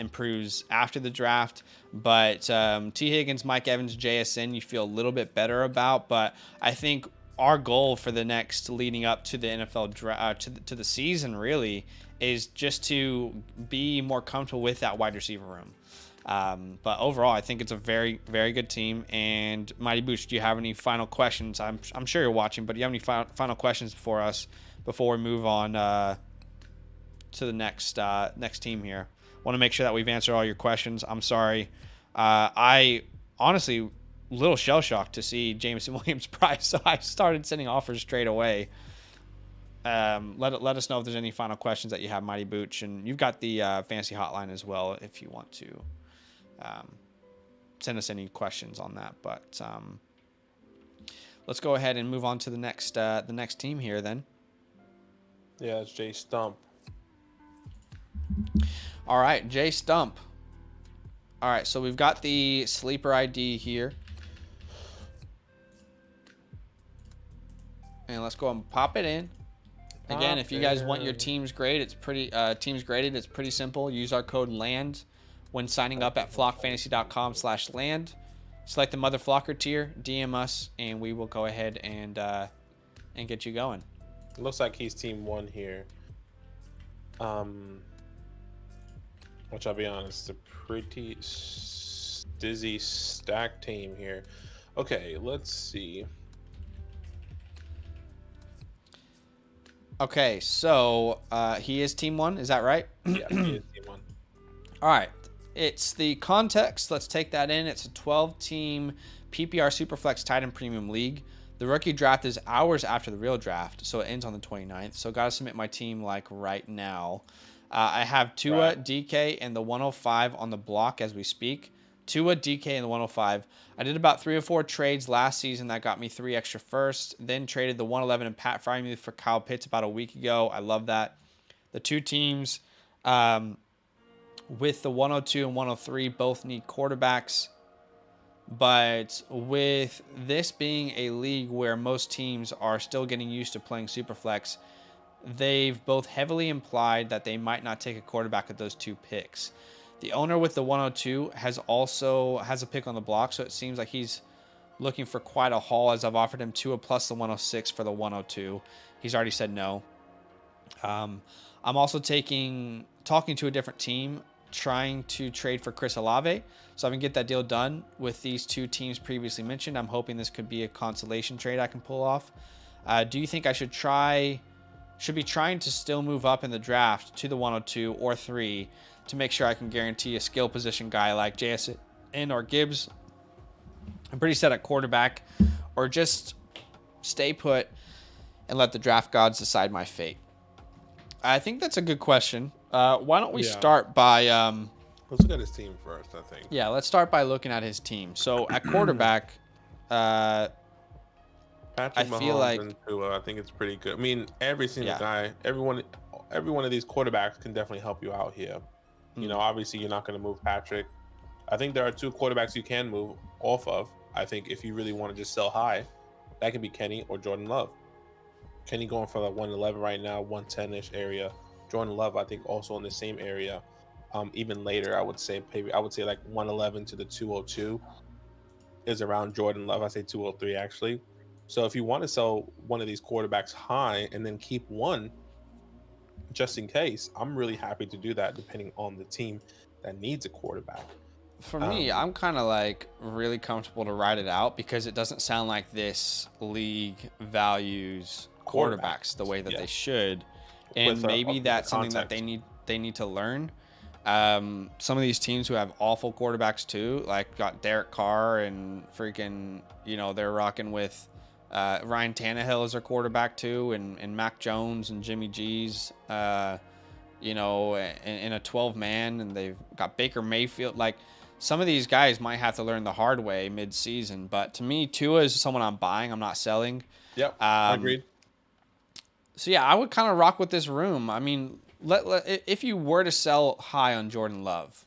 improves after the draft. But T. Higgins, Mike Evans, JSN, you feel a little bit better about. But I think our goal for the next leading up to the NFL draft, to the season really, is just to be more comfortable with that wide receiver room. But overall, I think it's a very, very good team. And Mighty Bouchs, do you have any final questions? I'm sure you're watching, but do you have any final questions before we move on to the next team here? Want to make sure that we've answered all your questions. I'm sorry. I honestly a little shell shocked to see Jameson Williams' price, so I started sending offers straight away. Let us know if there's any final questions that you have, Mighty Bouchs, and you've got the fantasy hotline as well if you want to send us any questions on that. But let's go ahead and move on to the next team here then. Yeah, it's JStump. All right, JStump. All right, so we've got the sleeper ID here. And let's go and pop it in. Again, if you guys want your teams graded, it's pretty simple. Use our code LAND when signing up at flockfantasy.com/land. Select the Mother Flocker tier, DM us, and we will go ahead and get you going. It looks like he's team 1 here. Which I'll be honest, it's a pretty dizzy stack team here. Okay, let's see. Okay, so he is team 1, is that right? Yeah, he is team 1. All right, it's the context. Let's take that in. It's a 12-team PPR Superflex Tight End Premium League. The rookie draft is hours after the real draft, so it ends on the 29th. So got to submit my team like right now. I have Tua, DK, and the 105 on the block as we speak. Tua, DK, and the 105. I did about 3 or 4 trades last season that got me 3 extra firsts. Then traded the 111 and Pat Frymuth for Kyle Pitts about a week ago. I love that. The 2 teams with the 102 and 103 both need quarterbacks. But with this being a league where most teams are still getting used to playing Superflex, they've both heavily implied that they might not take a quarterback at those 2 picks. The owner with the 102 has a pick on the block, so it seems like he's looking for quite a haul, as I've offered him Tua plus the 106 for the 102. He's already said no. I'm also talking to a different team, trying to trade for Chris Olave, so I can get that deal done with these 2 teams previously mentioned. I'm hoping this could be a consolation trade I can pull off. Do you think I should be trying to still move up in the draft to the 102 or 3 to make sure I can guarantee a skill position guy like JSN or Gibbs? I'm pretty set at quarterback, or just stay put and let the draft gods decide my fate? I think that's a good question. Why don't we start by... let's look at his team first, I think. Yeah, let's start by looking at his team. So at quarterback, Patrick I Mahomes feel like... and Tua, I think it's pretty good. I mean, every single guy, every one of these quarterbacks can definitely help you out here. You know, obviously you're not going to move Patrick. I think there are 2 quarterbacks you can move off of. I think if you really want to just sell high, that could be Kenny or Jordan Love. Kenny going for like 111 right now, 110-ish area. Jordan Love, I think, also in the same area. Even later, I would say like 111 to the 202 is around Jordan Love. I say 203 actually. So if you want to sell one of these quarterbacks high and then keep one just in case, I'm really happy to do that depending on the team that needs a quarterback. For me, I'm kind of like really comfortable to ride it out, because it doesn't sound like this league values quarterbacks the way that they should, and maybe that's something that they need to learn. Some of these teams who have awful quarterbacks too, like got Derek Carr and freaking, you know, they're rocking with Ryan Tannehill as their quarterback too, and Mac Jones and Jimmy G's, you know, in a 12-man, and they've got Baker Mayfield. Like, some of these guys might have to learn the hard way mid-season, but to me, Tua is someone I'm buying. I'm not selling. Yep, agreed. So yeah, I would kind of rock with this room. I mean, if you were to sell high on Jordan Love,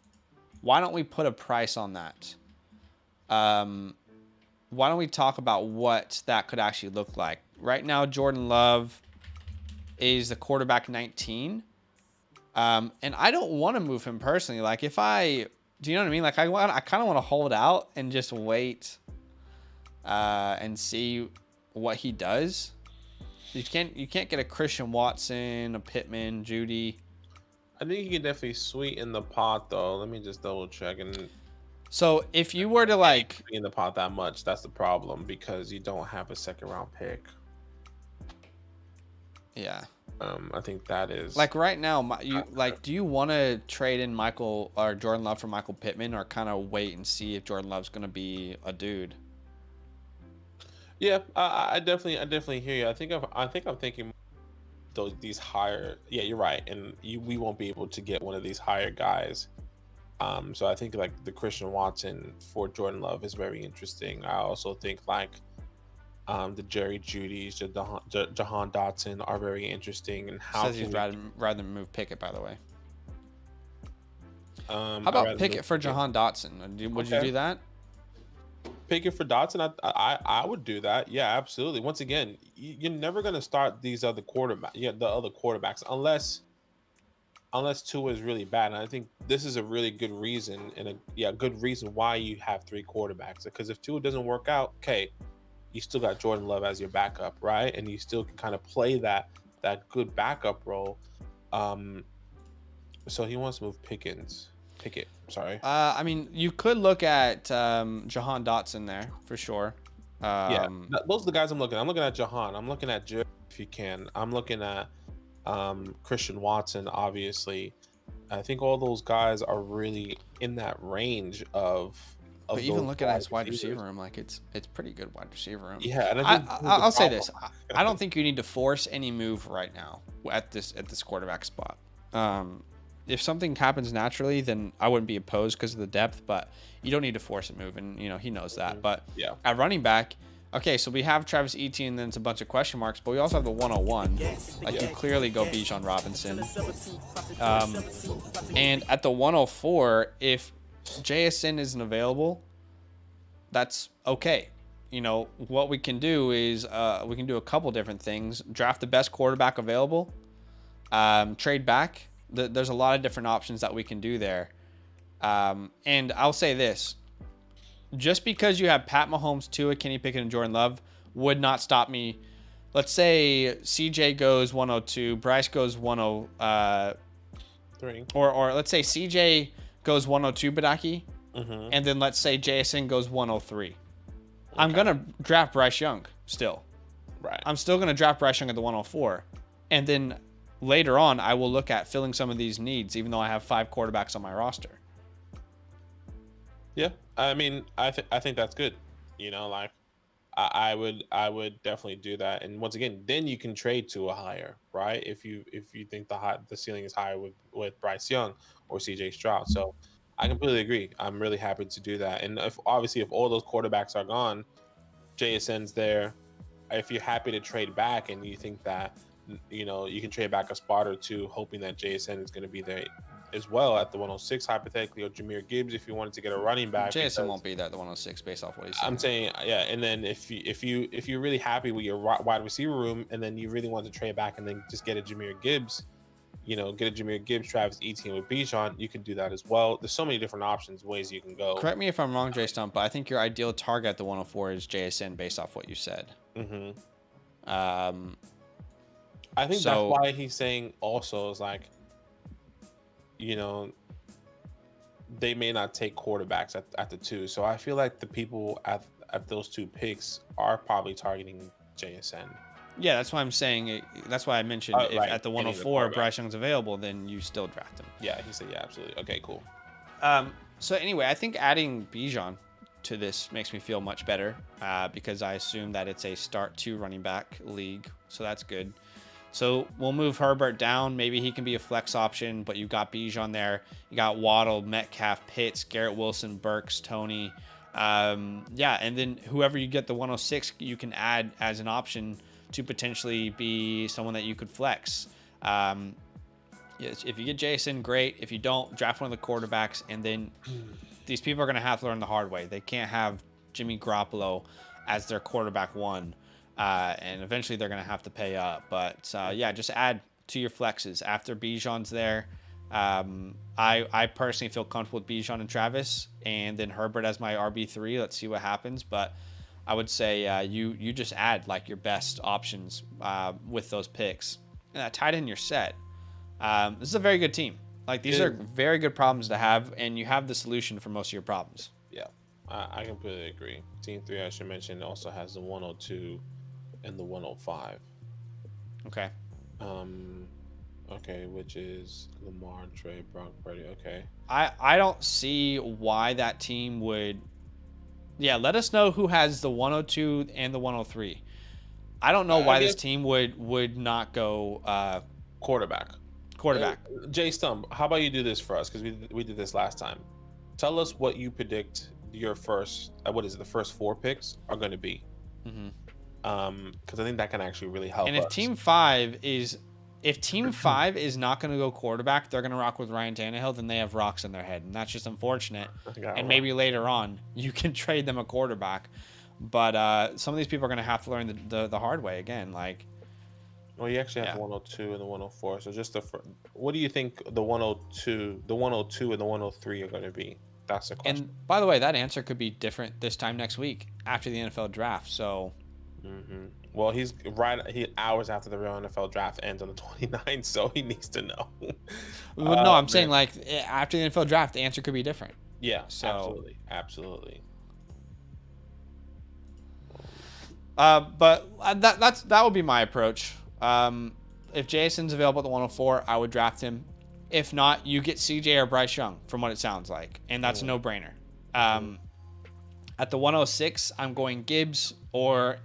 why don't we put a price on that? Why don't we talk about what that could actually look like? Right now, Jordan Love is the quarterback 19. And I don't want to move him personally. Like, do you know what I mean? Like, I kind of want to hold out and just wait and see what he does. You can't get a Christian Watson, a Pittman, Judy. I think you can definitely sweeten the pot, though. Let me just double check. And so if you were to like in the pot that much, that's the problem, because you don't have a 2nd-round pick. Yeah. I think that is like right now. Do you want to trade in Michael or Jordan Love for Michael Pittman, or kind of wait and see if Jordan Love's going to be a dude? Yeah, I definitely hear you. I think I'm thinking these higher. Yeah, you're right, and we won't be able to get one of these higher guys. So I think like the Christian Watson for Jordan Love is very interesting. I also think like the Jerry Jeudy's, Jahan Dotson are very interesting. And how says he'd rather move Pickett, by the way. How about Pickett for Jahan Dotson? Would you do that? Pickett for Dotson, I would do that. Yeah, absolutely. Once again, you're never gonna start these other quarterbacks unless Tua is really bad. And I think this is a really good reason, and good reason why you have 3 quarterbacks. Because if Tua doesn't work out, okay, you still got Jordan Love as your backup, right? And you still can kind of play that good backup role. So he wants to move Pickett, sorry. I mean, you could look at Jahan Dotson there for sure. Those are the guys I'm looking at. I'm looking at Jahan. I'm looking at Jerry, if you can. I'm looking at Christian Watson, obviously. I think all those guys are really in that range of but even looking at his wide receiver room, like it's pretty good wide receiver room. Yeah, and I'll say this: I don't think you need to force any move right now at this quarterback spot. If something happens naturally, then I wouldn't be opposed because of the depth, but you don't need to force a move, and he knows that. But yeah, at running back, okay, so we have Travis Etienne, and then it's a bunch of question marks, but we also have the 101. You clearly go Bijan Robinson. And at the 104, if JSN isn't available, that's okay. What we can do is we can do a couple different things. Draft the best quarterback available, Trade back. There's a lot of different options that we can do there. And I'll say this. Just because you have Pat Mahomes, Tua, Kenny Pickett, and Jordan Love would not stop me. Let's say CJ goes 102, Bryce goes 103. Or let's say CJ goes 102, Badake, and then let's say JSN goes 103. Okay. I'm going to draft Bryce Young still. Right. I'm still going to draft Bryce Young at the 104. And then later on, I will look at filling some of these needs, even though I have 5 quarterbacks on my roster. Yeah, I mean, I think that's good. You know, like I would definitely do that. And once again, then you can trade to a higher, right? If you think the ceiling is higher with Bryce Young or CJ Stroud. So I completely agree. I'm really happy to do that. And if all those quarterbacks are gone, JSN's there. If you're happy to trade back and you think that, you know, you can trade back a spot or two, hoping that JSN is going to be there as well at the 106 hypothetically, or Jahmyr Gibbs if you wanted to get a running back. JSN won't be there at the 106 based off what he's saying. I'm saying, yeah. And then if you're really happy with your wide receiver room, and then you really want to trade back and then just get a Jahmyr Gibbs, you know, get a Jahmyr Gibbs, Travis Etienne with Bijan, you can do that as well. There's so many different options, ways you can go. Correct me if I'm wrong, JStump, but I think your ideal target at the 104 is JSN based off what you said. I think that's why he's saying also is like, you know, they may not take quarterbacks at the 2. So I feel like the people at those 2 picks are probably targeting JSN. Yeah, that's why I'm saying. That's why I mentioned if at the 104 Bryce Young's available, then you still draft him. Yeah, he said, yeah, absolutely. Okay, cool. So anyway, I think adding Bijan to this makes me feel much better because I assume that it's a start 2 running back league. So that's good. So we'll move Herbert down. Maybe he can be a flex option, but you've got Bijan there. You got Waddle, Metcalf, Pitts, Garrett Wilson, Burks, Tony. Yeah, and then whoever you get the 106, you can add as an option to potentially be someone that you could flex. Yes, if you get Jason, great. If you don't, draft one of the quarterbacks, and then these people are going to have to learn the hard way. They can't have Jimmy Garoppolo as their quarterback 1. And eventually they're going to have to pay up. But yeah, just add to your flexes. After Bijan's there, I personally feel comfortable with Bijan and Travis, and then Herbert as my RB3. Let's see what happens. But I would say you just add like your best options with those picks. And that tight end, you're set. This is a very good team. Like these are very good problems to have, and you have the solution for most of your problems. Yeah, I completely agree. Team 3, I should mention, also has the 102 and the 105. Okay. Okay, which is Lamar, Trey, Brock, Purdy. Okay. I don't see why that team would. Yeah, let us know who has the 102 and the 103. I don't know why this team would not go quarterback. JStump, how about you do this for us, because we did this last time. Tell us what you predict your first the first 4 picks are going to be. Because I think that can actually really help. And if Team 5 is not going to go quarterback, they're going to rock with Ryan Tannehill, then they have rocks in their head, and that's just unfortunate. And maybe later on you can trade them a quarterback, but some of these people are going to have to learn the hard way again. Like, well, you actually have the 102 and the 104. So just what do you think the 102 and the 103 are going to be? That's the question. And by the way, that answer could be different this time next week after the NFL draft. So. Well, he's hours after the real NFL draft ends on the 29th, so he needs to know. Well, no, I'm saying like after the NFL draft, the answer could be different. Yeah, so, absolutely. But that would be my approach. If Jason's available at the 104, I would draft him. If not, you get CJ or Bryce Young, from what it sounds like, and that's a no-brainer. At the 106, I'm going Gibbs, or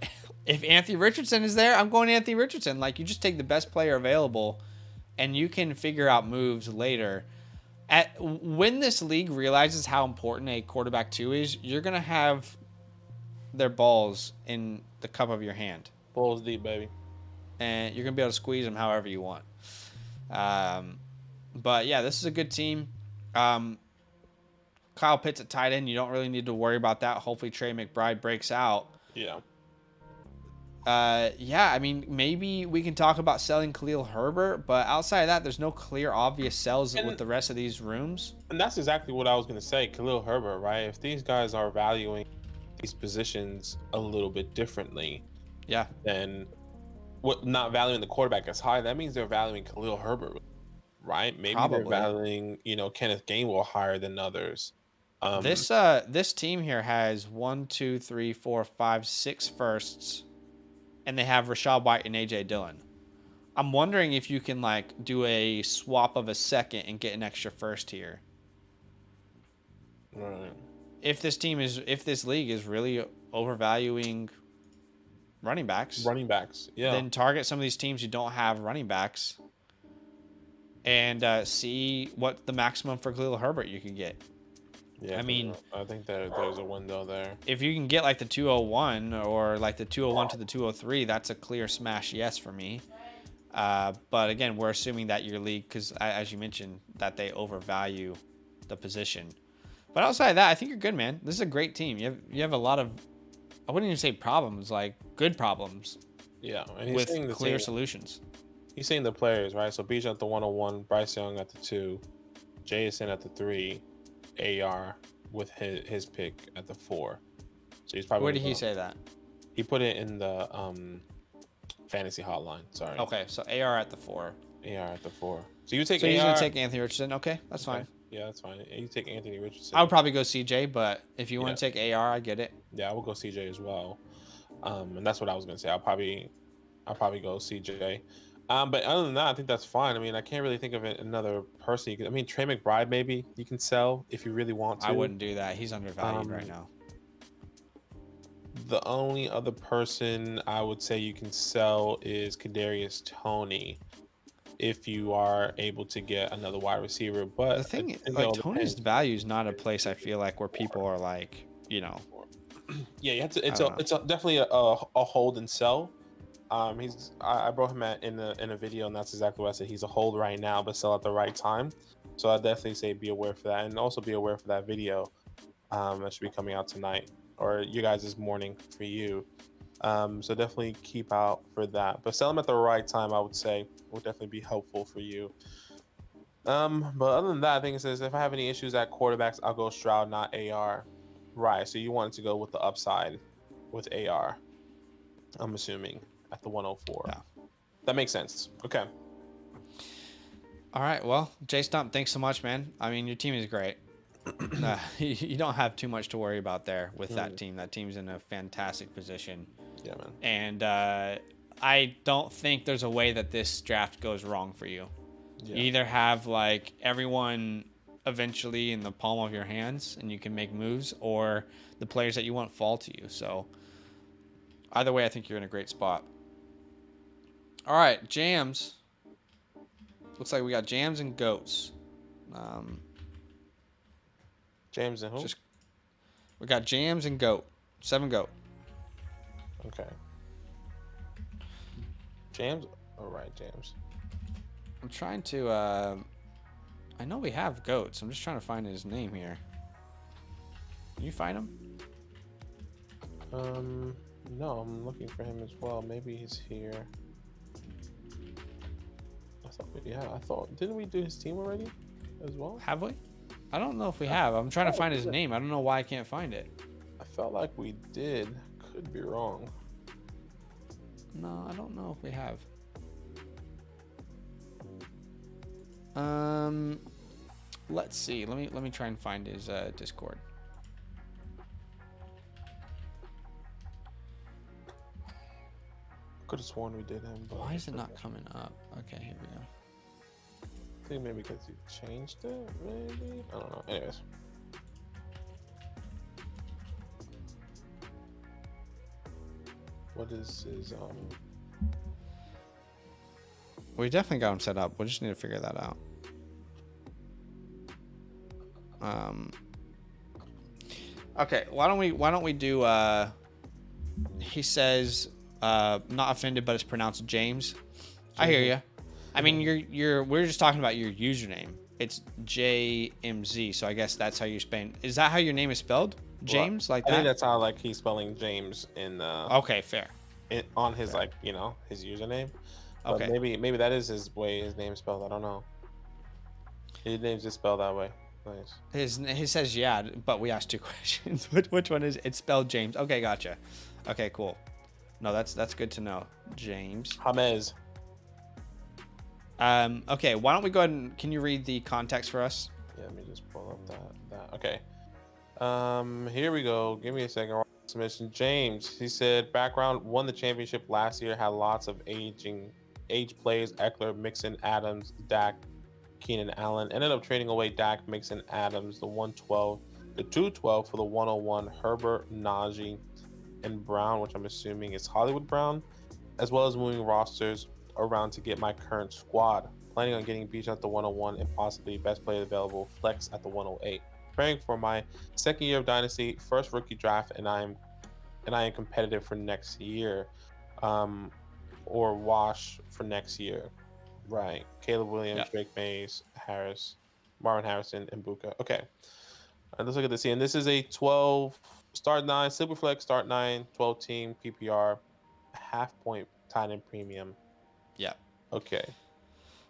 if Anthony Richardson is there, I'm going Anthony Richardson. Like, you just take the best player available, and you can figure out moves later. When this league realizes how important a quarterback 2 is, you're going to have their balls in the cup of your hand. Balls deep, baby. And you're going to be able to squeeze them however you want. But, yeah, this is a good team. Kyle Pitts at tight end, you don't really need to worry about that. Hopefully Trey McBride breaks out. Yeah. Yeah, I mean, maybe we can talk about selling Khalil Herbert, but outside of that, there's no clear, obvious sells with the rest of these rooms. And that's exactly what I was going to say. Khalil Herbert, right? If these guys are valuing these positions a little bit differently, Yeah. then what not valuing the quarterback as high, that means they're valuing Khalil Herbert, right? Maybe they're Probably. valuing, Kenneth Gainwell higher than others. This team here has 1, 2, 3, 4, 5, 6 firsts, and they have Rashad White and AJ Dillon. I'm wondering if you can like do a swap of a second and get an extra first here. Right. If this league is really overvaluing running backs, Yeah. then target some of these teams who don't have running backs and see what the maximum for Khalil Herbert you can get. Yeah, I mean, I think there's a window there. If you can get like the 201 or like the 201 to the 203, that's a clear smash yes for me. But again, we're assuming that your league, because as you mentioned, that they overvalue the position. But outside of that, I think you're good, man. This is a great team. You have a lot of, I wouldn't even say problems, like good problems. Yeah, and with clear solutions. He's saying the players, right? So Bijan at the 101, Bryce Young at the 2, JSN at the 3, AR with his pick at the 4. So he's probably. Where did he say that? He put it in the fantasy hotline. Sorry. Okay, so AR at the 4. AR at the 4. So you take. So AR. he's gonna take Anthony Richardson. Okay, that's fine. Yeah, that's fine. You take Anthony Richardson. I would probably go CJ, but if you want to take AR, I get it. Yeah, I will go CJ as well. And that's what I was gonna say. I'll probably go CJ. But other than that, I think that's fine. I mean, I can't really think of another person. I mean, Trey McBride, maybe you can sell if you really want to. I wouldn't do that. He's undervalued right now. The only other person I would say you can sell is Kadarius Toney, if you are able to get another wide receiver. But the thing, like Toney's value is not a place I feel like where people are like, Yeah, you have to. It's definitely a hold and sell. I brought him in a video, and that's exactly what I said. He's a hold right now, but sell at the right time. So I definitely say be aware for that, and also be aware for that video that should be coming out tonight, or you guys this morning for you. So definitely keep out for that. But sell them at the right time, I would say, will definitely be helpful for you. But other than that, I think it says if I have any issues at quarterbacks, I'll go Stroud, not AR. Right. So you wanted to go with the upside with AR, I'm assuming, at the 104. Yeah. That makes sense. Okay. All right. Well, JStump, thanks so much, man. I mean, your team is great. You don't have too much to worry about there with that team. That team's in a fantastic position. Yeah, man. And I don't think there's a way that this draft goes wrong for you. Yeah. You either have like everyone eventually in the palm of your hands and you can make moves, or the players that you want fall to you. So either way, I think you're in a great spot. All right, jams. Looks like we got jams and goats. James and who? We got jams and goat. 7 goat. Okay. Jams. All right, Jams. I'm trying to. I know we have goats. I'm just trying to find his name here. Can you find him? No, I'm looking for him as well. Maybe he's here. I thought didn't we do his team already as well? Have we? I don't know if we have. I'm trying to find his name. I don't know why I can't find it. I felt like we did. Could be wrong. No, I don't know if we have. Let's see. Let me try and find his Discord. Could have sworn we did him. But why is it not coming up? Okay, here we go. I think maybe because you changed it. Maybe I don't know. Anyways. What is his We definitely got him set up. We just need to figure that out. Okay, why don't we do he says not offended, but it's pronounced James. I hear you. I mean, we're just talking about your username. It's JMZ, so I guess that's how you're spelling. Is that how your name is spelled? James, well, like that? that? I think that's how he's spelling James in Okay, fair. on his Fair. his username. But Okay. maybe that is his way his name's spelled. I don't know. His name's just spelled that way. Nice. He says yeah, but we asked two questions. Which one is it's spelled James? Okay, gotcha. Okay, cool. No, that's good to know. James. James. Okay, why don't we go ahead and can you read the context for us? Yeah, let me just pull up that. Okay. Here we go. Give me a second. Submission. James. He said background won the championship last year. Had lots of age plays. Eckler, Mixon, Adams, Dak, Keenan Allen. Ended up trading away Dak, Mixon, Adams, the 112, the 212 for the 101. Herbert, Najee, and Brown, which I'm assuming is Hollywood Brown, as well as moving rosters around to get my current squad. Planning on getting Bijan at the 101 and possibly best player available flex at the 108. Preparing for my second year of Dynasty, first rookie draft, and I am competitive for next year, or wash for next year. Right. Caleb Williams, Yeah. Drake Mays, Harris, Marvin Harrison, and Buka. Okay. Let's look at this here. And this is a 12 start 9, Superflex start 9, 12 team PPR, half point tight end premium. Yeah. Okay.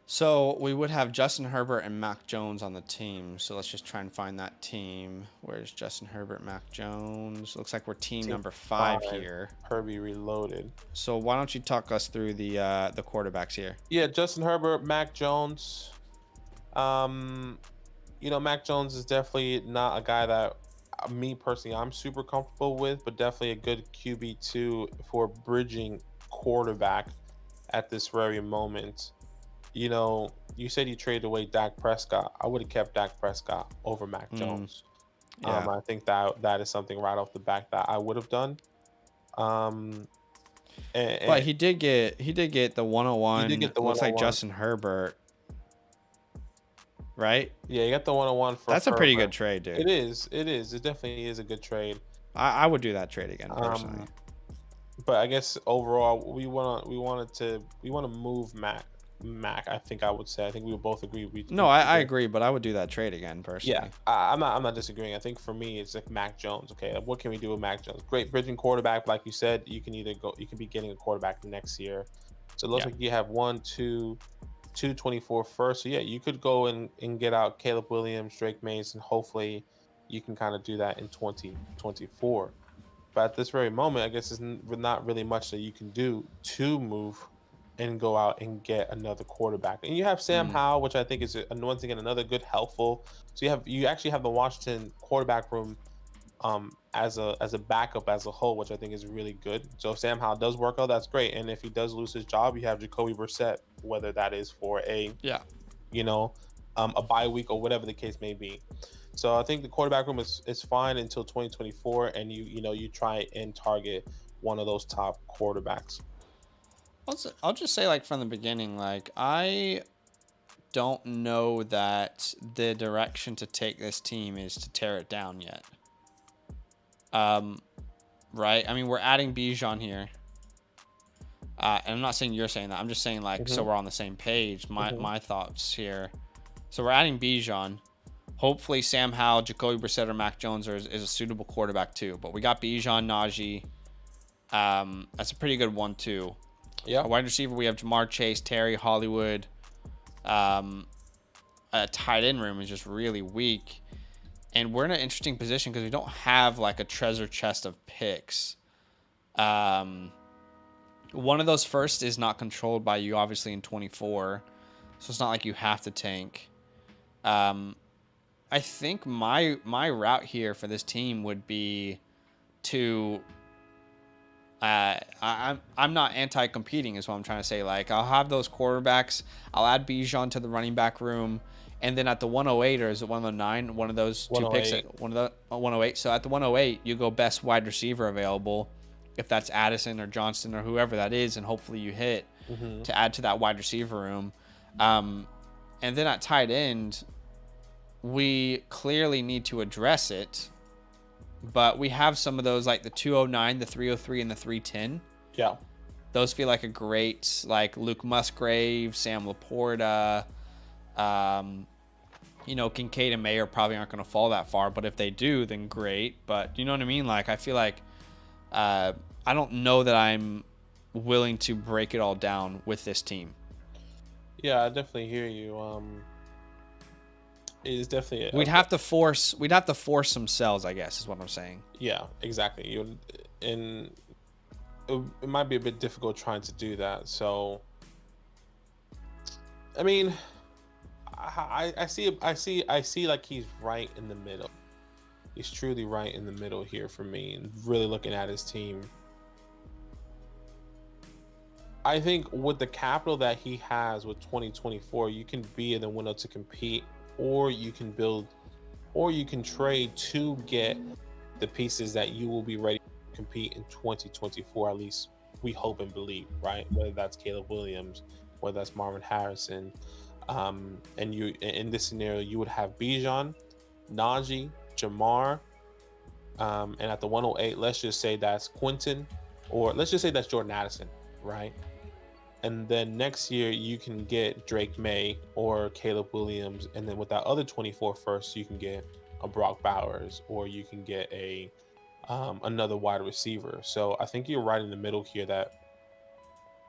So we would have Justin Herbert and Mac Jones on the team. So let's just try and find that team. Where's Justin Herbert, Mac Jones? Looks like we're team number 5 here. Herbie reloaded. So why don't you talk us through the quarterbacks here? Yeah, Justin Herbert, Mac Jones. Mac Jones is definitely not a guy that me personally I'm super comfortable with, but definitely a good QB2 for bridging quarterback at this very moment. You said you traded away Dak Prescott. I would have kept Dak Prescott over Mac Jones. Yeah. I think that is something right off the back that I would have done. But he did get the 101. He did get the looks like 101. Justin Herbert, right? Yeah, you got the 101 for That's a pretty Herbert. good trade, dude. It is. It definitely is a good trade. I would do that trade again personally. But I guess overall we want to move Mac. I think I would say. I think we would both agree. I agree, but I would do that trade again personally. Yeah, I'm not disagreeing. I think for me it's like Mac Jones. Okay, what can we do with Mac Jones? Great bridging quarterback, like you said. You can be getting a quarterback next year. So it looks like you have 224 first. So yeah, you could go and get out Caleb Williams, Drake Mays, and hopefully you can kind of do that in 2024. But at this very moment, I guess there's not really much that you can do to move and go out and get another quarterback. And you have Sam Howell, which I think is once again another good helpful. So you actually have the Washington quarterback room as a backup as a whole, which I think is really good. So if Sam Howell does work out, that's great. And if he does lose his job, you have Jacoby Brissett, whether that is for a bye week or whatever the case may be. So I think the quarterback room is fine until 2024, and you try and target one of those top quarterbacks. I'll just say, like, from the beginning, like, I don't know that the direction to take this team is to tear it down yet. Right? I mean, we're adding Bijan here. And I'm not saying you're saying that. I'm just saying, like, so we're on the same page. My thoughts here. So we're adding Bijan. Hopefully Sam Howell, Jacoby Brissett, or Mac Jones is a suitable quarterback too. But we got Bijan, Najee. That's a pretty good one too. Yeah. A wide receiver, we have Jamar Chase, Terry, Hollywood. A tight end room is just really weak. And we're in an interesting position because we don't have like a treasure chest of picks. One of those first is not controlled by you, obviously, in 24. So it's not like you have to tank. I think my route here for this team would be to... I'm not anti-competing is what I'm trying to say. Like, I'll have those quarterbacks. I'll add Bijan to the running back room. And then at the 108, or is it 109? One of those two picks. At 108. So at the 108, you go best wide receiver available. If that's Addison or Johnston or whoever that is, and hopefully you hit to add to that wide receiver room. And then at tight end, we clearly need to address it. But we have some of those, like the 209, the 303, and the 310. Yeah. Those feel like a great, like Luke Musgrave, Sam Laporta, Kincaid and Mayer probably aren't going to fall that far. But if they do, then great. But you know what I mean? Like, I feel like I don't know that I'm willing to break it all down with this team. Yeah, I definitely hear you. It is definitely We'd have to force some sells, I guess, is what I'm saying. Yeah, exactly. And it might be a bit difficult trying to do that. So, I mean, I see like he's right in the middle. He's truly right in the middle here for me, and really looking at his team. I think with the capital that he has with 2024, you can be in the window to compete, or you can build, or you can trade to get the pieces that you will be ready to compete in 2024. At least we hope and believe, right? Whether that's Caleb Williams, whether that's Marvin Harrison, and you in this scenario, you would have Bijan, Najee, Jamar, and at the 108, let's just say that's Quentin, or let's just say that's Jordan Addison, right? And then next year you can get Drake May or Caleb Williams, and then with that other 24 first, you can get a Brock Bowers, or you can get a another wide receiver. So I think you're right in the middle here, that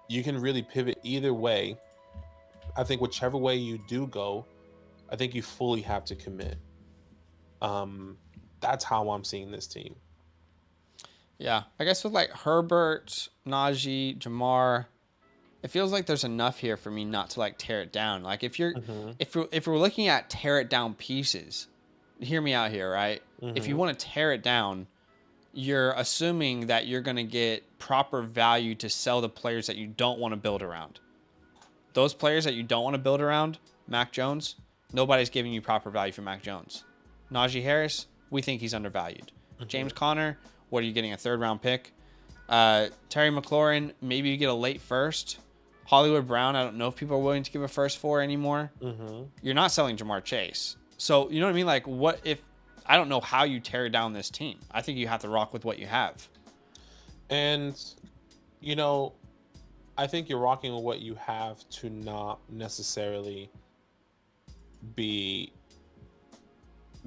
you can really pivot either way. I think whichever way you do go, I think you fully have to commit. That's how I'm seeing this team. Yeah, I guess with like Herbert, Najee, Jamar, it feels like there's enough here for me not to like tear it down. Like if we're looking at tear it down pieces, hear me out here, right? If you want to tear it down, you're assuming that you're going to get proper value to sell the players that you don't want to build around. Those players that you don't want to build around, Mac Jones, nobody's giving you proper value for Mac Jones. Najee Harris, we think he's undervalued. James Conner, what are you getting, a 3rd round pick? Terry McLaurin, maybe you get a late first. Hollywood Brown, I don't know if people are willing to give a first for anymore. You're not selling Jamar Chase. So, you know what I mean? Like, what if, I don't know how you tear down this team. I think you have to rock with what you have. And, you know, I think you're rocking with what you have to not necessarily be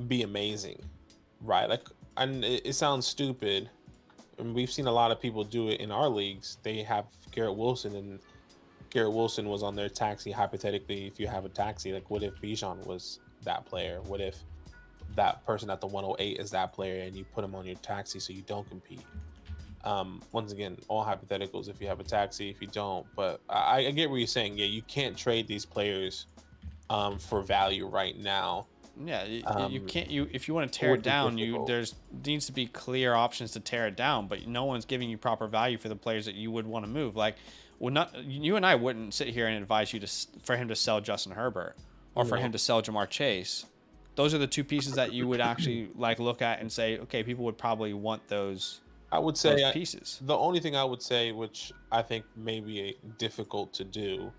amazing, right? Like, and it sounds stupid, and we've seen a lot of people do it in our leagues. They have Garrett Wilson, and Garrett Wilson was on their taxi. Hypothetically, if you have a taxi, like what if Bijan was that player? What if that person at the 108 is that player, and you put him on your taxi so you don't compete? Once again, all hypotheticals if you have a taxi, if you don't. But I get what you're saying. Yeah, you can't trade these players for value right now. Yeah, you can't. If you want to tear it down, there's needs to be clear options to tear it down. But no one's giving you proper value for the players that you would want to move. Like, you and I wouldn't sit here and advise you for him to sell Justin Herbert or for him to sell Jamar Chase. Those are the two pieces that you would actually like look at and say, okay, people would probably want those. I would say those pieces. The only thing I would say, which I think may be difficult to do,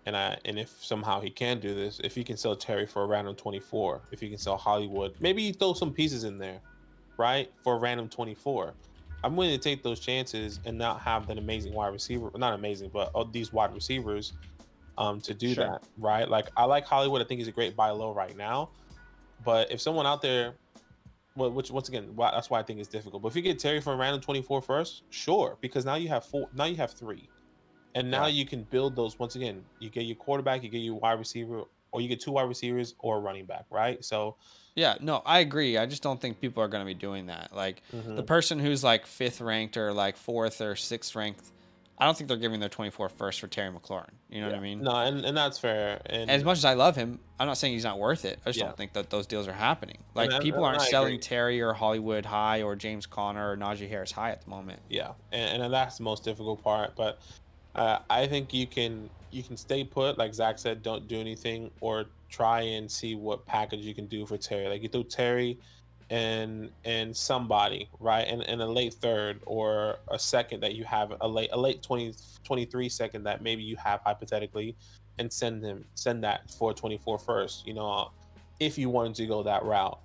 and if somehow he can do this, if he can sell Terry for a random 24, if he can sell Hollywood, maybe you throw some pieces in there, right, for a random 24. I'm willing to take those chances and not have an amazing wide receiver, not amazing, but these wide receivers to do that, right? Like, I like Hollywood. I think he's a great buy low right now. But if someone out there, well, which once again, that's why I think it's difficult. But if you get Terry for a random 24 first, sure, because now you have 4, now you have 3. And now you can build those. Once again, you get your quarterback, you get your wide receiver, or you get 2 wide receivers or a running back, right? So, yeah, no, I agree. I just don't think people are going to be doing that. Like, the person who's like 5th ranked or like 4th or 6th ranked, I don't think they're giving their 24 first for Terry McLaurin. You know what I mean? No, and that's fair. And as much as I love him, I'm not saying he's not worth it. I just don't think that those deals are happening. Like, people aren't selling Terry or Hollywood high or James Conner or Najee Harris high at the moment. Yeah, and that's the most difficult part. But I think you can stay put, like Zach said, don't do anything, or try and see what package you can do for Terry. Like, you throw Terry and somebody, right, and a late 3rd or a 2nd that you have, a late 23 second that maybe you have hypothetically, and send that for a 24 first, you know, if you wanted to go that route.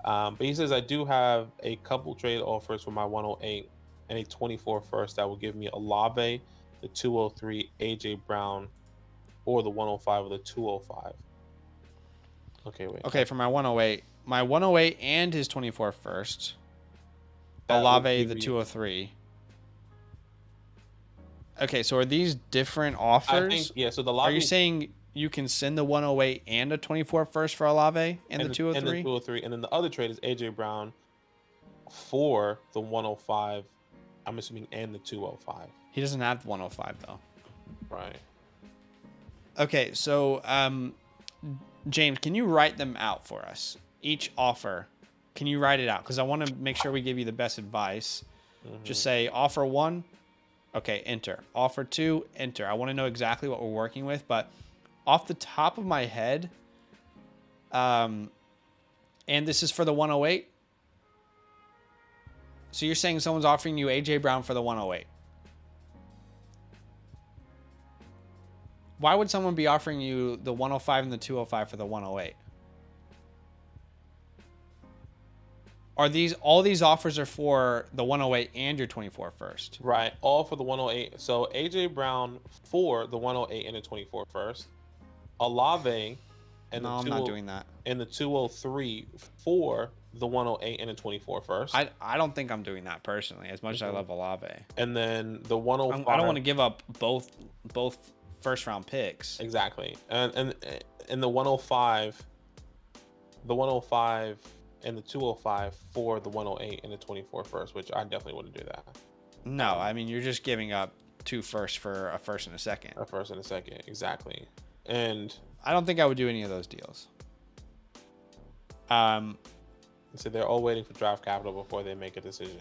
But he says, I do have a couple trade offers for my 108 and a 24 first that will give me Olave, the 203, AJ Brown, or the 105 or the 205. Okay, wait. Okay, for my 108 and his 24 first, Olave the 203, Okay, so are these different I offers? think, yeah. So the Are you Olave saying you can send the 108 and a 24 first for Olave and the and the 203? 203, and then the other trade is AJ Brown for the 105. I'm assuming and the 205. He doesn't have 105 though. Right. Okay, so James, can you write them out for us? Each offer, can you write it out? Because I want to make sure we give you the best advice. Just say offer 1, okay, enter. Offer 2, enter. I want to know exactly what we're working with, but off the top of my head, and this is for the 108. So you're saying someone's offering you AJ Brown for the 108? Why would someone be offering you the 105 and the 205 for the 108? Are all these offers are for the 108 and your 24 first? Right. All for the 108. So AJ Brown for the 108 and the 24 first. Olave and No, the I'm not doing that. and the 203 for the 108 and the 24 first. I don't think I'm doing that personally, as much as I love Olave. And then the 105. I don't want to give up both first round picks. Exactly. And the 105, the 105 and the 205 for the 108 and the 24 first, which I definitely wouldn't do that. No, I mean, you're just giving up 2 firsts for a first and a second. A first and a second, exactly. And I don't think I would do any of those deals. so they're all waiting for draft capital before they make a decision.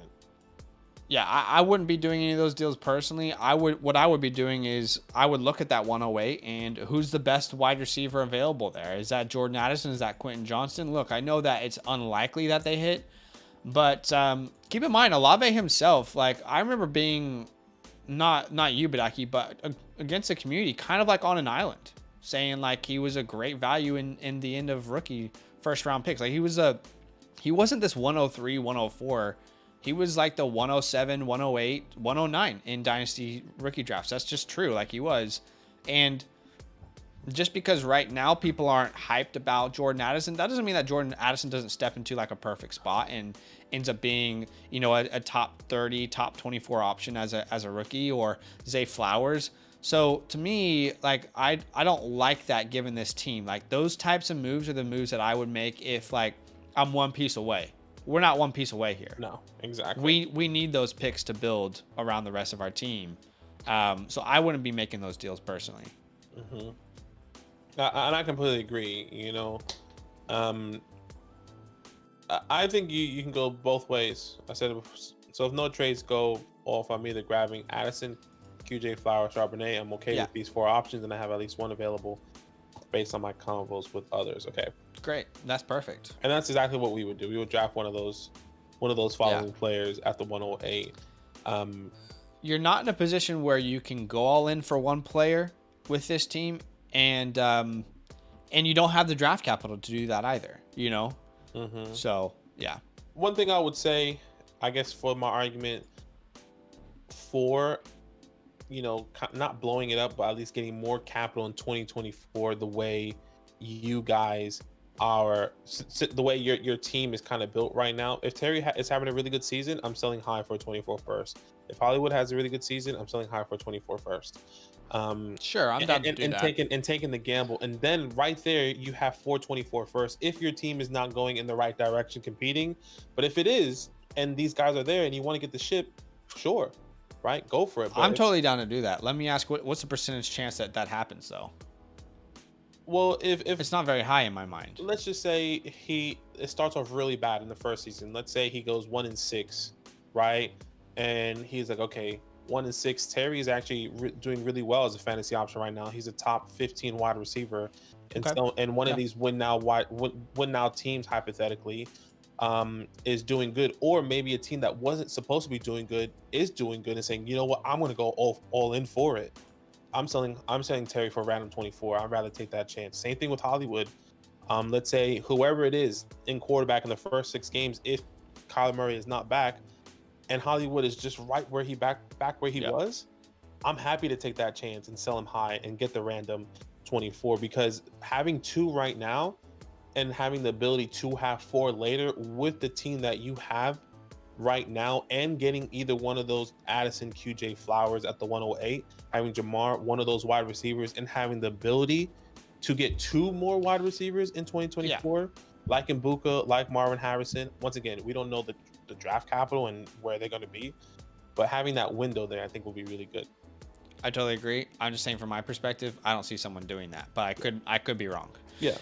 Yeah, I wouldn't be doing any of those deals personally. What I would be doing is I would look at that 108 and who's the best wide receiver available there. Is that Jordan Addison? Is that Quentin Johnston? Look, I know that it's unlikely that they hit, but keep in mind Olave himself. Like I remember being not you, Badake, but against the community, kind of like on an island, saying like he was a great value in the end of rookie first round picks. Like he wasn't this 103, 104. He was like the 107, 108, 109 in Dynasty rookie drafts. That's just true. Like he was. And just because right now people aren't hyped about Jordan Addison, that doesn't mean that Jordan Addison doesn't step into like a perfect spot and ends up being, you know, a top 30, top 24 option as a rookie, or Zay Flowers. So to me, like I don't like that given this team. Like those types of moves are the moves that I would make if like I'm one piece away. We're not one piece away here. No, exactly. We need those picks to build around the rest of our team. So I wouldn't be making those deals personally. Mm-hmm. And I completely agree. You know, I think you can go both ways. I said so. If no trades go off, I'm either grabbing Addison, QJ Flowers, Charbonnet. I'm okay with these 4 options, and I have at least one available based on my combos with others. Okay. Great. That's perfect. And that's exactly what we would do. We would draft one of those following players at the 108. You're not in a position where you can go all in for one player with this team, and you don't have the draft capital to do that either, you know? Mm-hmm. So, yeah. One thing I would say, I guess, for my argument for, you know, not blowing it up, but at least getting more capital in 2024, the way you guys are, the way your team is kind of built right now. If Terry is having a really good season, I'm selling high for a 24 first. If Hollywood has a really good season, I'm selling high for a 24 first. Sure, I'm down to do that. Taking the gamble, and then right there you have 424 first. If your team is not going in the right direction competing, but if it is, and these guys are there, and you want to get the ship, sure, right, go for it. But I'm totally down to do that. Let me ask, what's the percentage chance that happens though? Well, if it's not very high in my mind. Let's just say it starts off really bad in the first season. Let's say he goes 1-6, right? And he's like, okay, 1-6. Terry is actually doing really well as a fantasy option right now. He's a top 15 wide receiver, and one of these win now teams hypothetically is doing good, or maybe a team that wasn't supposed to be doing good is doing good and saying, you know what, I'm going to go all in for it. I'm selling Terry for a random 24. I'd rather take that chance. Same thing with Hollywood. Let's say whoever it is in quarterback in the first 6 games, if Kyler Murray is not back and Hollywood is just right where he back where he was, I'm happy to take that chance and sell him high and get the random 24, because having 2 right now and having the ability to have 4 later with the team that you have right now and getting either one of those Addison, QJ Flowers at the 108, having Jamar, one of those wide receivers, and having the ability to get 2 more wide receivers in 2024, like Mbuka, like Marvin Harrison. Once again, we don't know the draft capital and where they're going to be, but having that window there, I think will be really good. I totally agree. I'm just saying from my perspective, I don't see someone doing that, but I could be wrong. Yeah.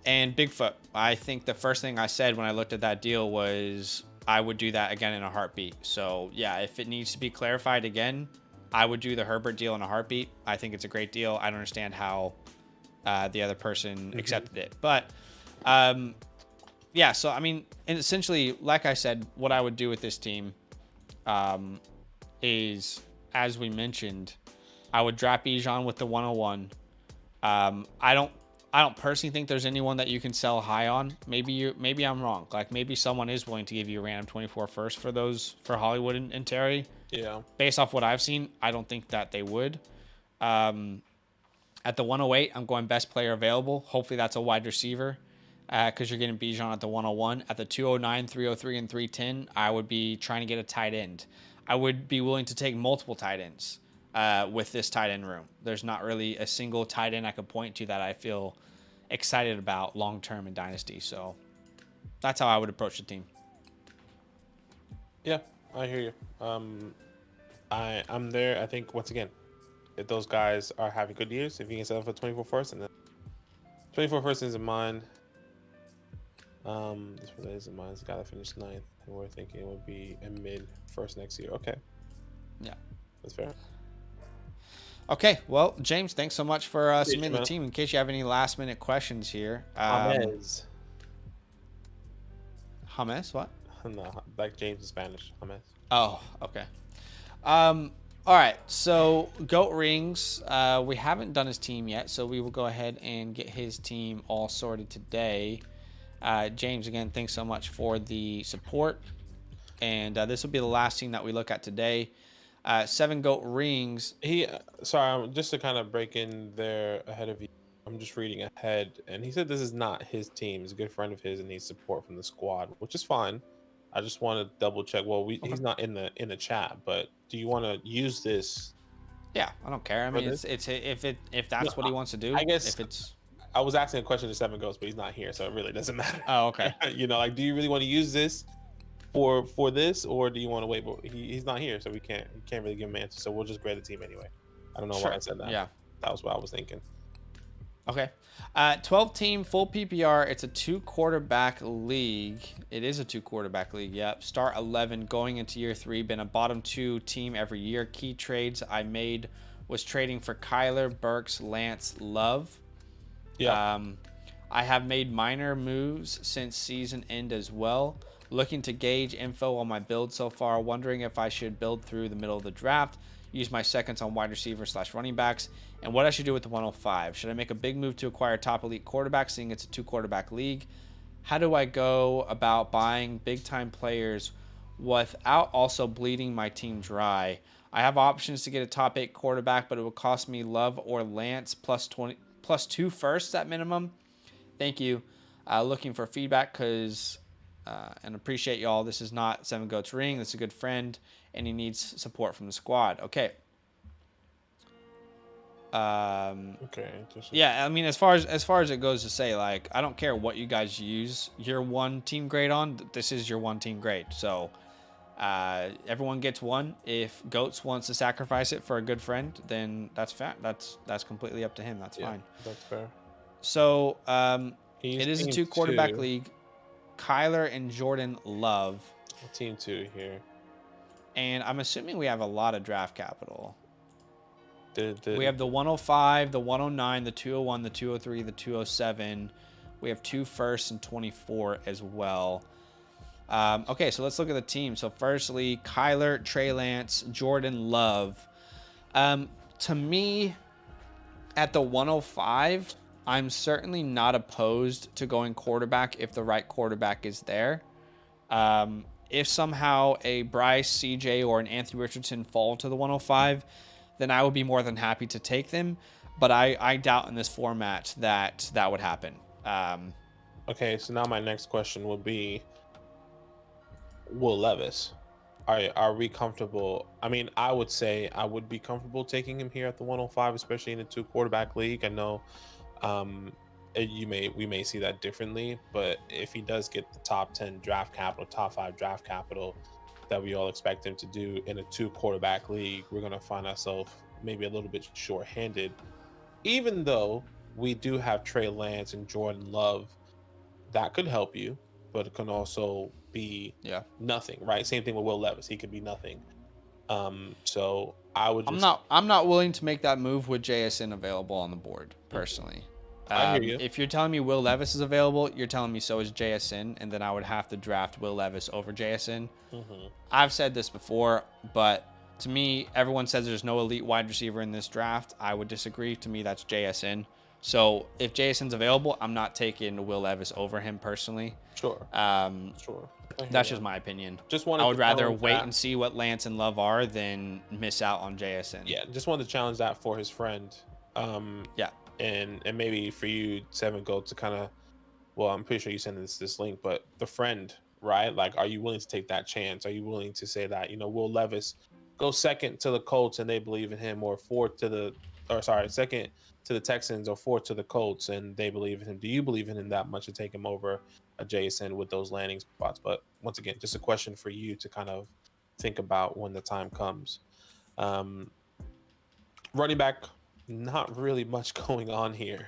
And Bigfoot, I think the first thing I said when I looked at that deal was I would do that again in a heartbeat. So yeah, if it needs to be clarified again, I would do the Herbert deal in a heartbeat. I think it's a great deal. I don't understand how the other person accepted it, but yeah. So I mean, and essentially, like I said, what I would do with this team is, as we mentioned, I would drop Bijan with the 101. I don't personally think there's anyone that you can sell high on. Maybe I'm wrong. Like maybe someone is willing to give you a random 24 first for Hollywood and Terry. Yeah. Based off what I've seen, I don't think that they would. At the 108, I'm going best player available. Hopefully that's a wide receiver because you're getting Bijan at the 101. At the 209, 303, and 310, I would be trying to get a tight end. I would be willing to take multiple tight ends with this tight end room. There's not really a single tight end I could point to that I feel excited about long-term in Dynasty. So that's how I would approach the team. Yeah, I hear you. I'm there. I think once again, if those guys are having good years, if you can sell for 24 first, and then 24 first is in mind. This one is in mind. It's got to finish 9th, and we're thinking it would be a mid first next year. Okay. Yeah, that's fair. Okay, well, James, thanks so much for submitting the team. In case you have any last-minute questions here. James, what? No, like James in Spanish. James. Oh, okay. All right, so Goat Rings, we haven't done his team yet, so we will go ahead and get his team all sorted today. James, again, thanks so much for the support. And this will be the last team that we look at today. 7 Goat Rings. Sorry, just to kind of break in there ahead of you. I'm just reading ahead, and he said this is not his team. He's a good friend of his and needs support from the squad, which is fine. I just want to double check. Well, he's not in the chat, but do you want to use this? Yeah, I don't care. I mean, it's if that's what he wants to do. I guess if it's. I was asking a question to 7 Goats, but he's not here, so it really doesn't matter. Oh, okay. Like, do you really want to use this for this, or do you want to wait? But he's not here, so we can't really give him an answer. So we'll just grade the team anyway. I don't know why I said that. Yeah, that was what I was thinking. Okay. 12 team full PPR. It's a 2 quarterback league. It is a 2 quarterback league. Yep. Start 11 going into year 3. Been a bottom 2 team every year. Key trades I made was trading for Kyler, Burks, Lance, Love. Yeah. I have made minor moves since season end as well. Looking to gauge info on my build so far. Wondering if I should build through the middle of the draft. Use my seconds on wide receivers / running backs. And what I should do with the 105. Should I make a big move to acquire top elite quarterback, seeing it's a 2 quarterback league? How do I go about buying big time players without also bleeding my team dry? I have options to get a top 8 quarterback, but it would cost me Love or Lance plus 2 firsts at minimum. Thank you. Looking for feedback because and appreciate y'all. This is not 7 Goats Ring. This is a good friend, and he needs support from the squad. Okay. Okay. Yeah, I mean, as far as it goes to say, like, I don't care what you guys use your 1 team grade on. This is your 1 team grade. So everyone gets 1. If Goats wants to sacrifice it for a good friend, then that's that's completely up to him. That's fine. That's fair. So it is a 2 quarterback 2. league. Kyler and Jordan Love. Team 2 here. And I'm assuming we have a lot of draft capital. We have the 105, the 109, the 201, the 203, the 207. We have 2 firsts and 24 as well. Okay, so let's look at the team. So firstly, Kyler, Trey Lance, Jordan Love. To me, at the 105, I'm certainly not opposed to going quarterback if the right quarterback is there. If somehow a Bryce, CJ, or an Anthony Richardson fall to the 105, then I would be more than happy to take them. But I doubt in this format that would happen. Okay, so now my next question would be, Will Levis. Are we comfortable? I mean, I would say I would be comfortable taking him here at the 105, especially in a 2 quarterback league. I know um we may see that differently, but if he does get the top 10 draft capital, top 5 draft capital that we all expect him to do in a 2 quarterback league, we're going to find ourselves maybe a little bit short-handed, even though we do have Trey Lance and Jordan Love that could help you, but it can also be Yeah. nothing, right? Same thing with Will Levis. He could be nothing. So I would I'm just not willing to make that move with JSN available on the board personally. I hear you. If you're telling me Will Levis is available, you're telling me so is JSN, and then I would have to draft Will Levis over JSN. I've said this before, but to me, everyone says there's no elite wide receiver in this draft. I would disagree. To me, that's JSN. So if JSN's available, I'm not taking Will Levis over him personally. Sure. Sure. That's just my opinion. I would rather wait and see what Lance and Love are than miss out on JSN. Yeah, just wanted to challenge that for his friend. Yeah. And maybe for you, Seven Goat, to kind of, well, I'm pretty sure you sent this link, but the friend, right? Like, are you willing to take that chance? Are you willing to say that, Will Levis go second to the Colts and they believe in him, or second to the Texans or fourth to the Colts and they believe in him? Do you believe in him that much to take him over a JSN with those landing spots? But once again, just a question for you to kind of think about when the time comes. Running back, not really much going on here.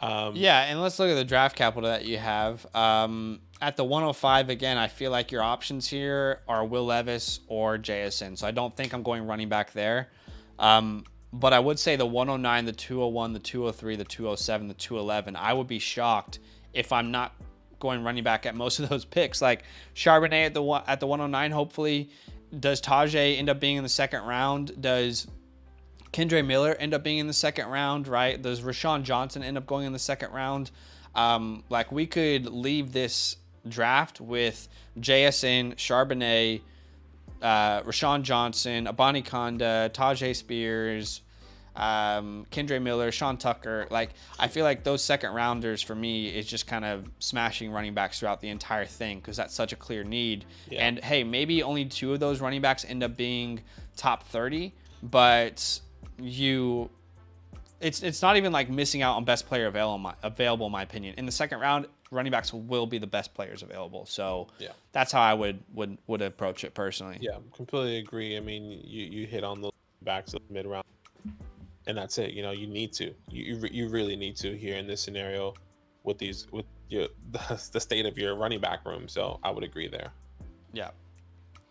Yeah, and let's look at the draft capital that you have. At the 105, again, I feel like your options here are Will Levis or JSN. So I don't think I'm going running back there. But I would say the 109, the 201, the 203, the 207, the 211, I would be shocked if I'm not going running back at most of those picks. Like Charbonnet at the 109, hopefully. Does Tajay end up being in the second round? Does Kendre Miller end up being in the second round, right? Does Rashawn Johnson end up going in the second round? Like we could leave this draft with JSN, Charbonnet, Rashawn Johnson, Abani Konda, Tajay Spears, Kendre Miller, Sean Tucker. Like I feel like those second rounders for me is just kind of smashing running backs throughout the entire thing because that's such a clear need. Yeah. And hey, maybe only 2 of those running backs end up being top 30, but it's not even like missing out on best player available in my opinion. In the second round, running backs will be the best players available. So yeah, that's how I would approach it personally. Yeah, completely agree. I mean, you hit on the backs of mid round, and that's it. You need to. You really need to here in this scenario with the state of your running back room. So I would agree there. Yeah.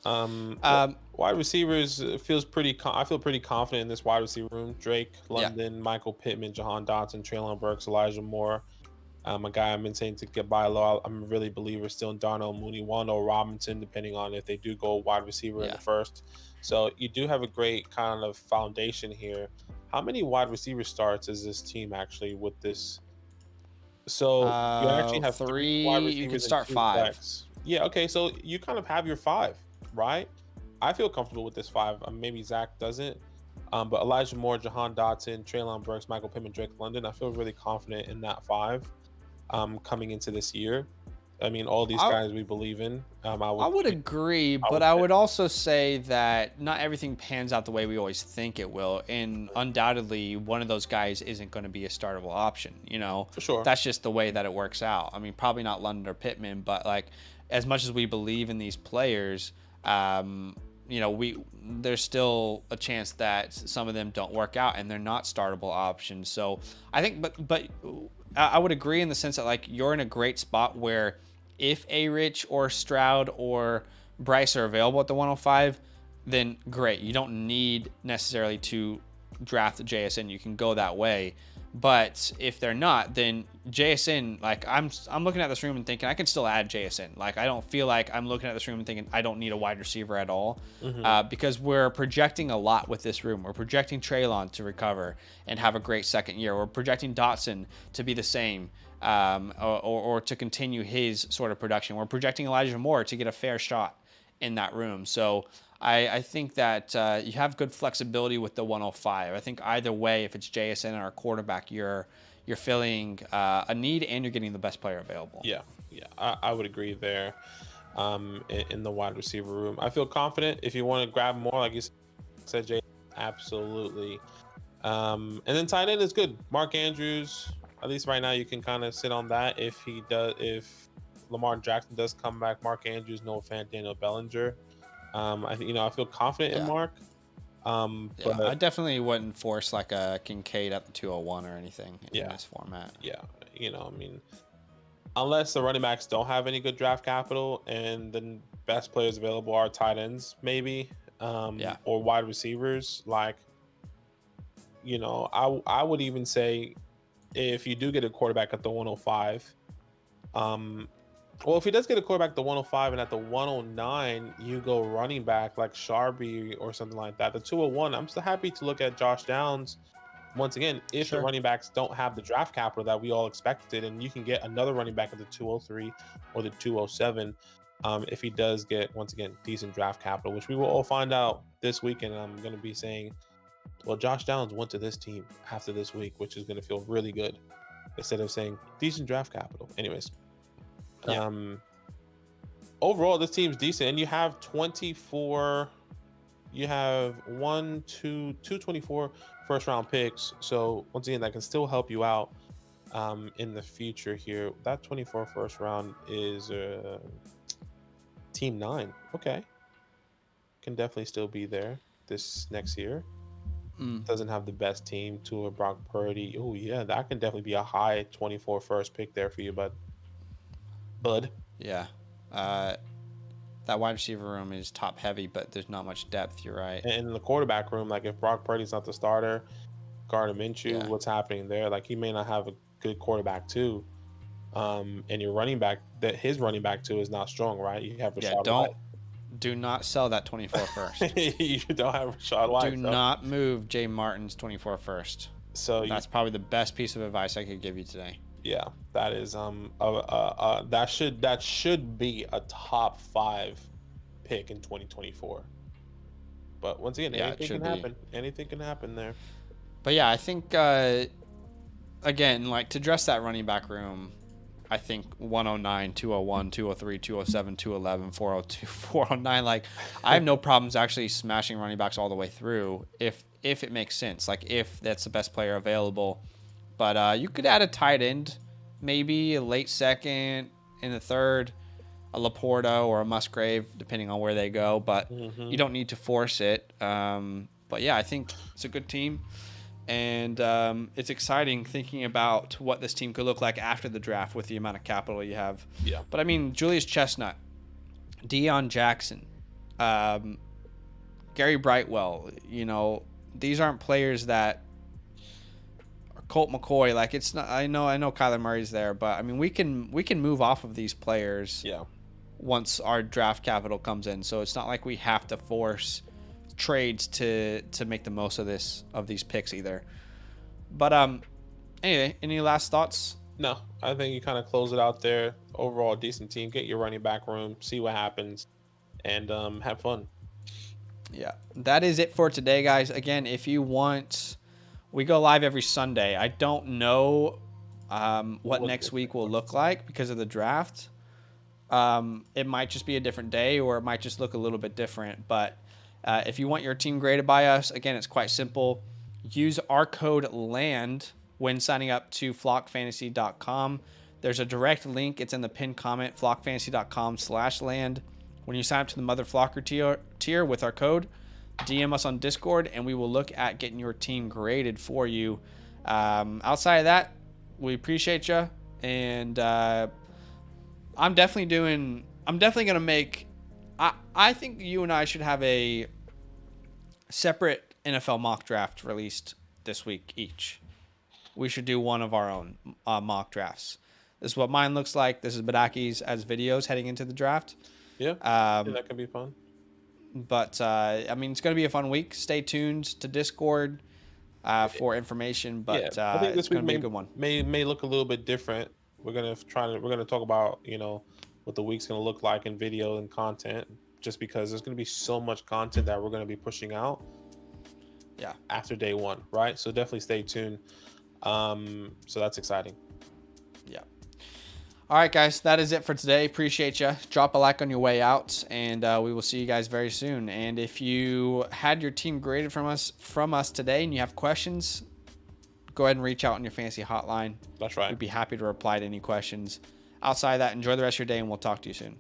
Wide receivers I feel pretty confident in this wide receiver room. Drake London, Michael Pittman, Jahan Dotson, Treylon Burks, Elijah Moore. A guy I've been saying to get by low. I'm a really believer still in Darnell Mooney, Wando Robinson, depending on if they do go wide receiver in the first. So you do have a great kind of foundation here. How many wide receiver starts is this team actually with this? So you actually have 3 wide receivers. You can start 5. Flex. Yeah, okay. So you kind of have your 5, right? I feel comfortable with this 5. Maybe Zach doesn't. But Elijah Moore, Jahan Dotson, Treylon Burks, Michael Pittman, Drake London, I feel really confident in that 5 coming into this year. I mean, all these guys we believe in. I would agree, but I would also say that not everything pans out the way we always think it will. And undoubtedly, one of those guys isn't going to be a startable option. For sure. That's just the way that it works out. I mean, probably not London or Pittman, but like as much as we believe in these players, there's still a chance that some of them don't work out and they're not startable options. So I think, but I would agree in the sense that like you're in a great spot where if A-Rich or Stroud or Bryce are available at the 105, then great. You don't need necessarily to draft the JSN. You can go that way. But if they're not, then JSN, like I'm looking at this room and thinking I can still add JSN. Like I don't feel like I'm looking at this room and thinking I don't need a wide receiver at all, because we're projecting a lot with this room. We're projecting Treylon to recover and have a great second year. We're projecting Dotson to be the same, or to continue his sort of production. We're projecting Elijah Moore to get a fair shot in that room. So I think that you have good flexibility with the 105. I think either way, if it's JSN or a quarterback, you're filling a need and you're getting the best player available. Yeah, I would agree there. in the wide receiver room. I feel confident. If you want to grab more, like you said, Jay, absolutely. And then tight end is good. Mark Andrews, at least right now, you can kind of sit on that. If Lamar Jackson does come back, Mark Andrews, Noah Fant, Daniel Bellinger. I think I feel confident in Yeah. Mark. Yeah, But I definitely wouldn't force like a Kincaid at the 201 or anything in this format. Yeah, I mean, unless the running backs don't have any good draft capital and the best players available are tight ends, maybe, or wide receivers. Like, I would even say if you do get a quarterback at the 105, well, if he does get a quarterback at the 105 and at the 109, you go running back like Sharby or something like that. The 201, I'm still happy to look at Josh Downs once again, if the running backs don't have the draft capital that we all expected, and you can get another running back at the 203 or the 207, if he does get, once again, decent draft capital, which we will all find out this week. And I'm going to be saying, well, Josh Downs went to this team after this week, which is going to feel really good, instead of saying decent draft capital. Anyways, overall, this team's decent, and you have 24. You have 24 first round picks. So once again, that can still help you out in the future here. That 24 first round is team 9. Okay. Can definitely still be there this next year. Doesn't have the best team to a Brock Purdy. Oh yeah, that can definitely be a high 24 first pick there for you, bud. Yeah. That wide receiver room is top heavy, but there's not much depth. You're right. And in the quarterback room, like if Brock Purdy's not the starter, Gardner Minshew, what's happening there? Like he may not have a good quarterback too. And your running back, his running back too is not strong, right? You have Rashad do not sell that 24 first. You don't have Rashad White. Do not move Jay Martin's 24 first. So that's probably the best piece of advice I could give you today. Yeah, that is that should be a top 5 pick in 2024. But once again, anything can happen. Anything can happen there. But yeah, I think again, like to address that running back room, I think 109, 201, 203, 207, 211, 402, 409. Like I have no problems actually smashing running backs all the way through if it makes sense. Like if that's the best player available. But you could add a tight end, maybe a late second, in the third, a Laporta or a Musgrave, depending on where they go. But you don't need to force it. But yeah, I think it's a good team. And it's exciting thinking about what this team could look like after the draft with the amount of capital you have. Yeah. But I mean, Julius Chestnut, Deion Jackson, Gary Brightwell, these aren't players that Colt McCoy, like it's not. I know Kyler Murray's there, but I mean we can move off of these players. Yeah. Once our draft capital comes in, so it's not like we have to force trades to make the most of these picks either. But anyway, any last thoughts? No, I think you kind of close it out there. Overall, decent team. Get your running back room, see what happens, and have fun. Yeah, that is it for today, guys. Again, if you want. We go live every Sunday. I don't know what next week will look like because of the draft. It might just be a different day or it might just look a little bit different. But if you want your team graded by us, again, it's quite simple. Use our code LAND when signing up to flockfantasy.com. There's a direct link. It's in the pinned comment, flockfantasy.com/land. When you sign up to the Mother Flocker tier with our code, DM us on Discord, and we will look at getting your team graded for you. Outside of that, we appreciate you, and I'm definitely going to make. I think you and I should have a separate NFL mock draft released this week each. We should do one of our own mock drafts. This is what mine looks like. This is Badake's as videos heading into the draft. Yeah, that could be fun. But, I mean, it's going to be a fun week. Stay tuned to Discord for information, but I think this it's going to be week a good one. May look a little bit different. We're going to talk about, what the week's going to look like in video and content, just because there's going to be so much content that we're going to be pushing out. Yeah. After day one, right? So definitely stay tuned. So that's exciting. Yeah. All right, guys, that is it for today. Appreciate you. Drop a like on your way out, and we will see you guys very soon. And if you had your team graded from us today and you have questions, go ahead and reach out on your fantasy hotline. That's right. We'd be happy to reply to any questions. Outside of that, enjoy the rest of your day, and we'll talk to you soon.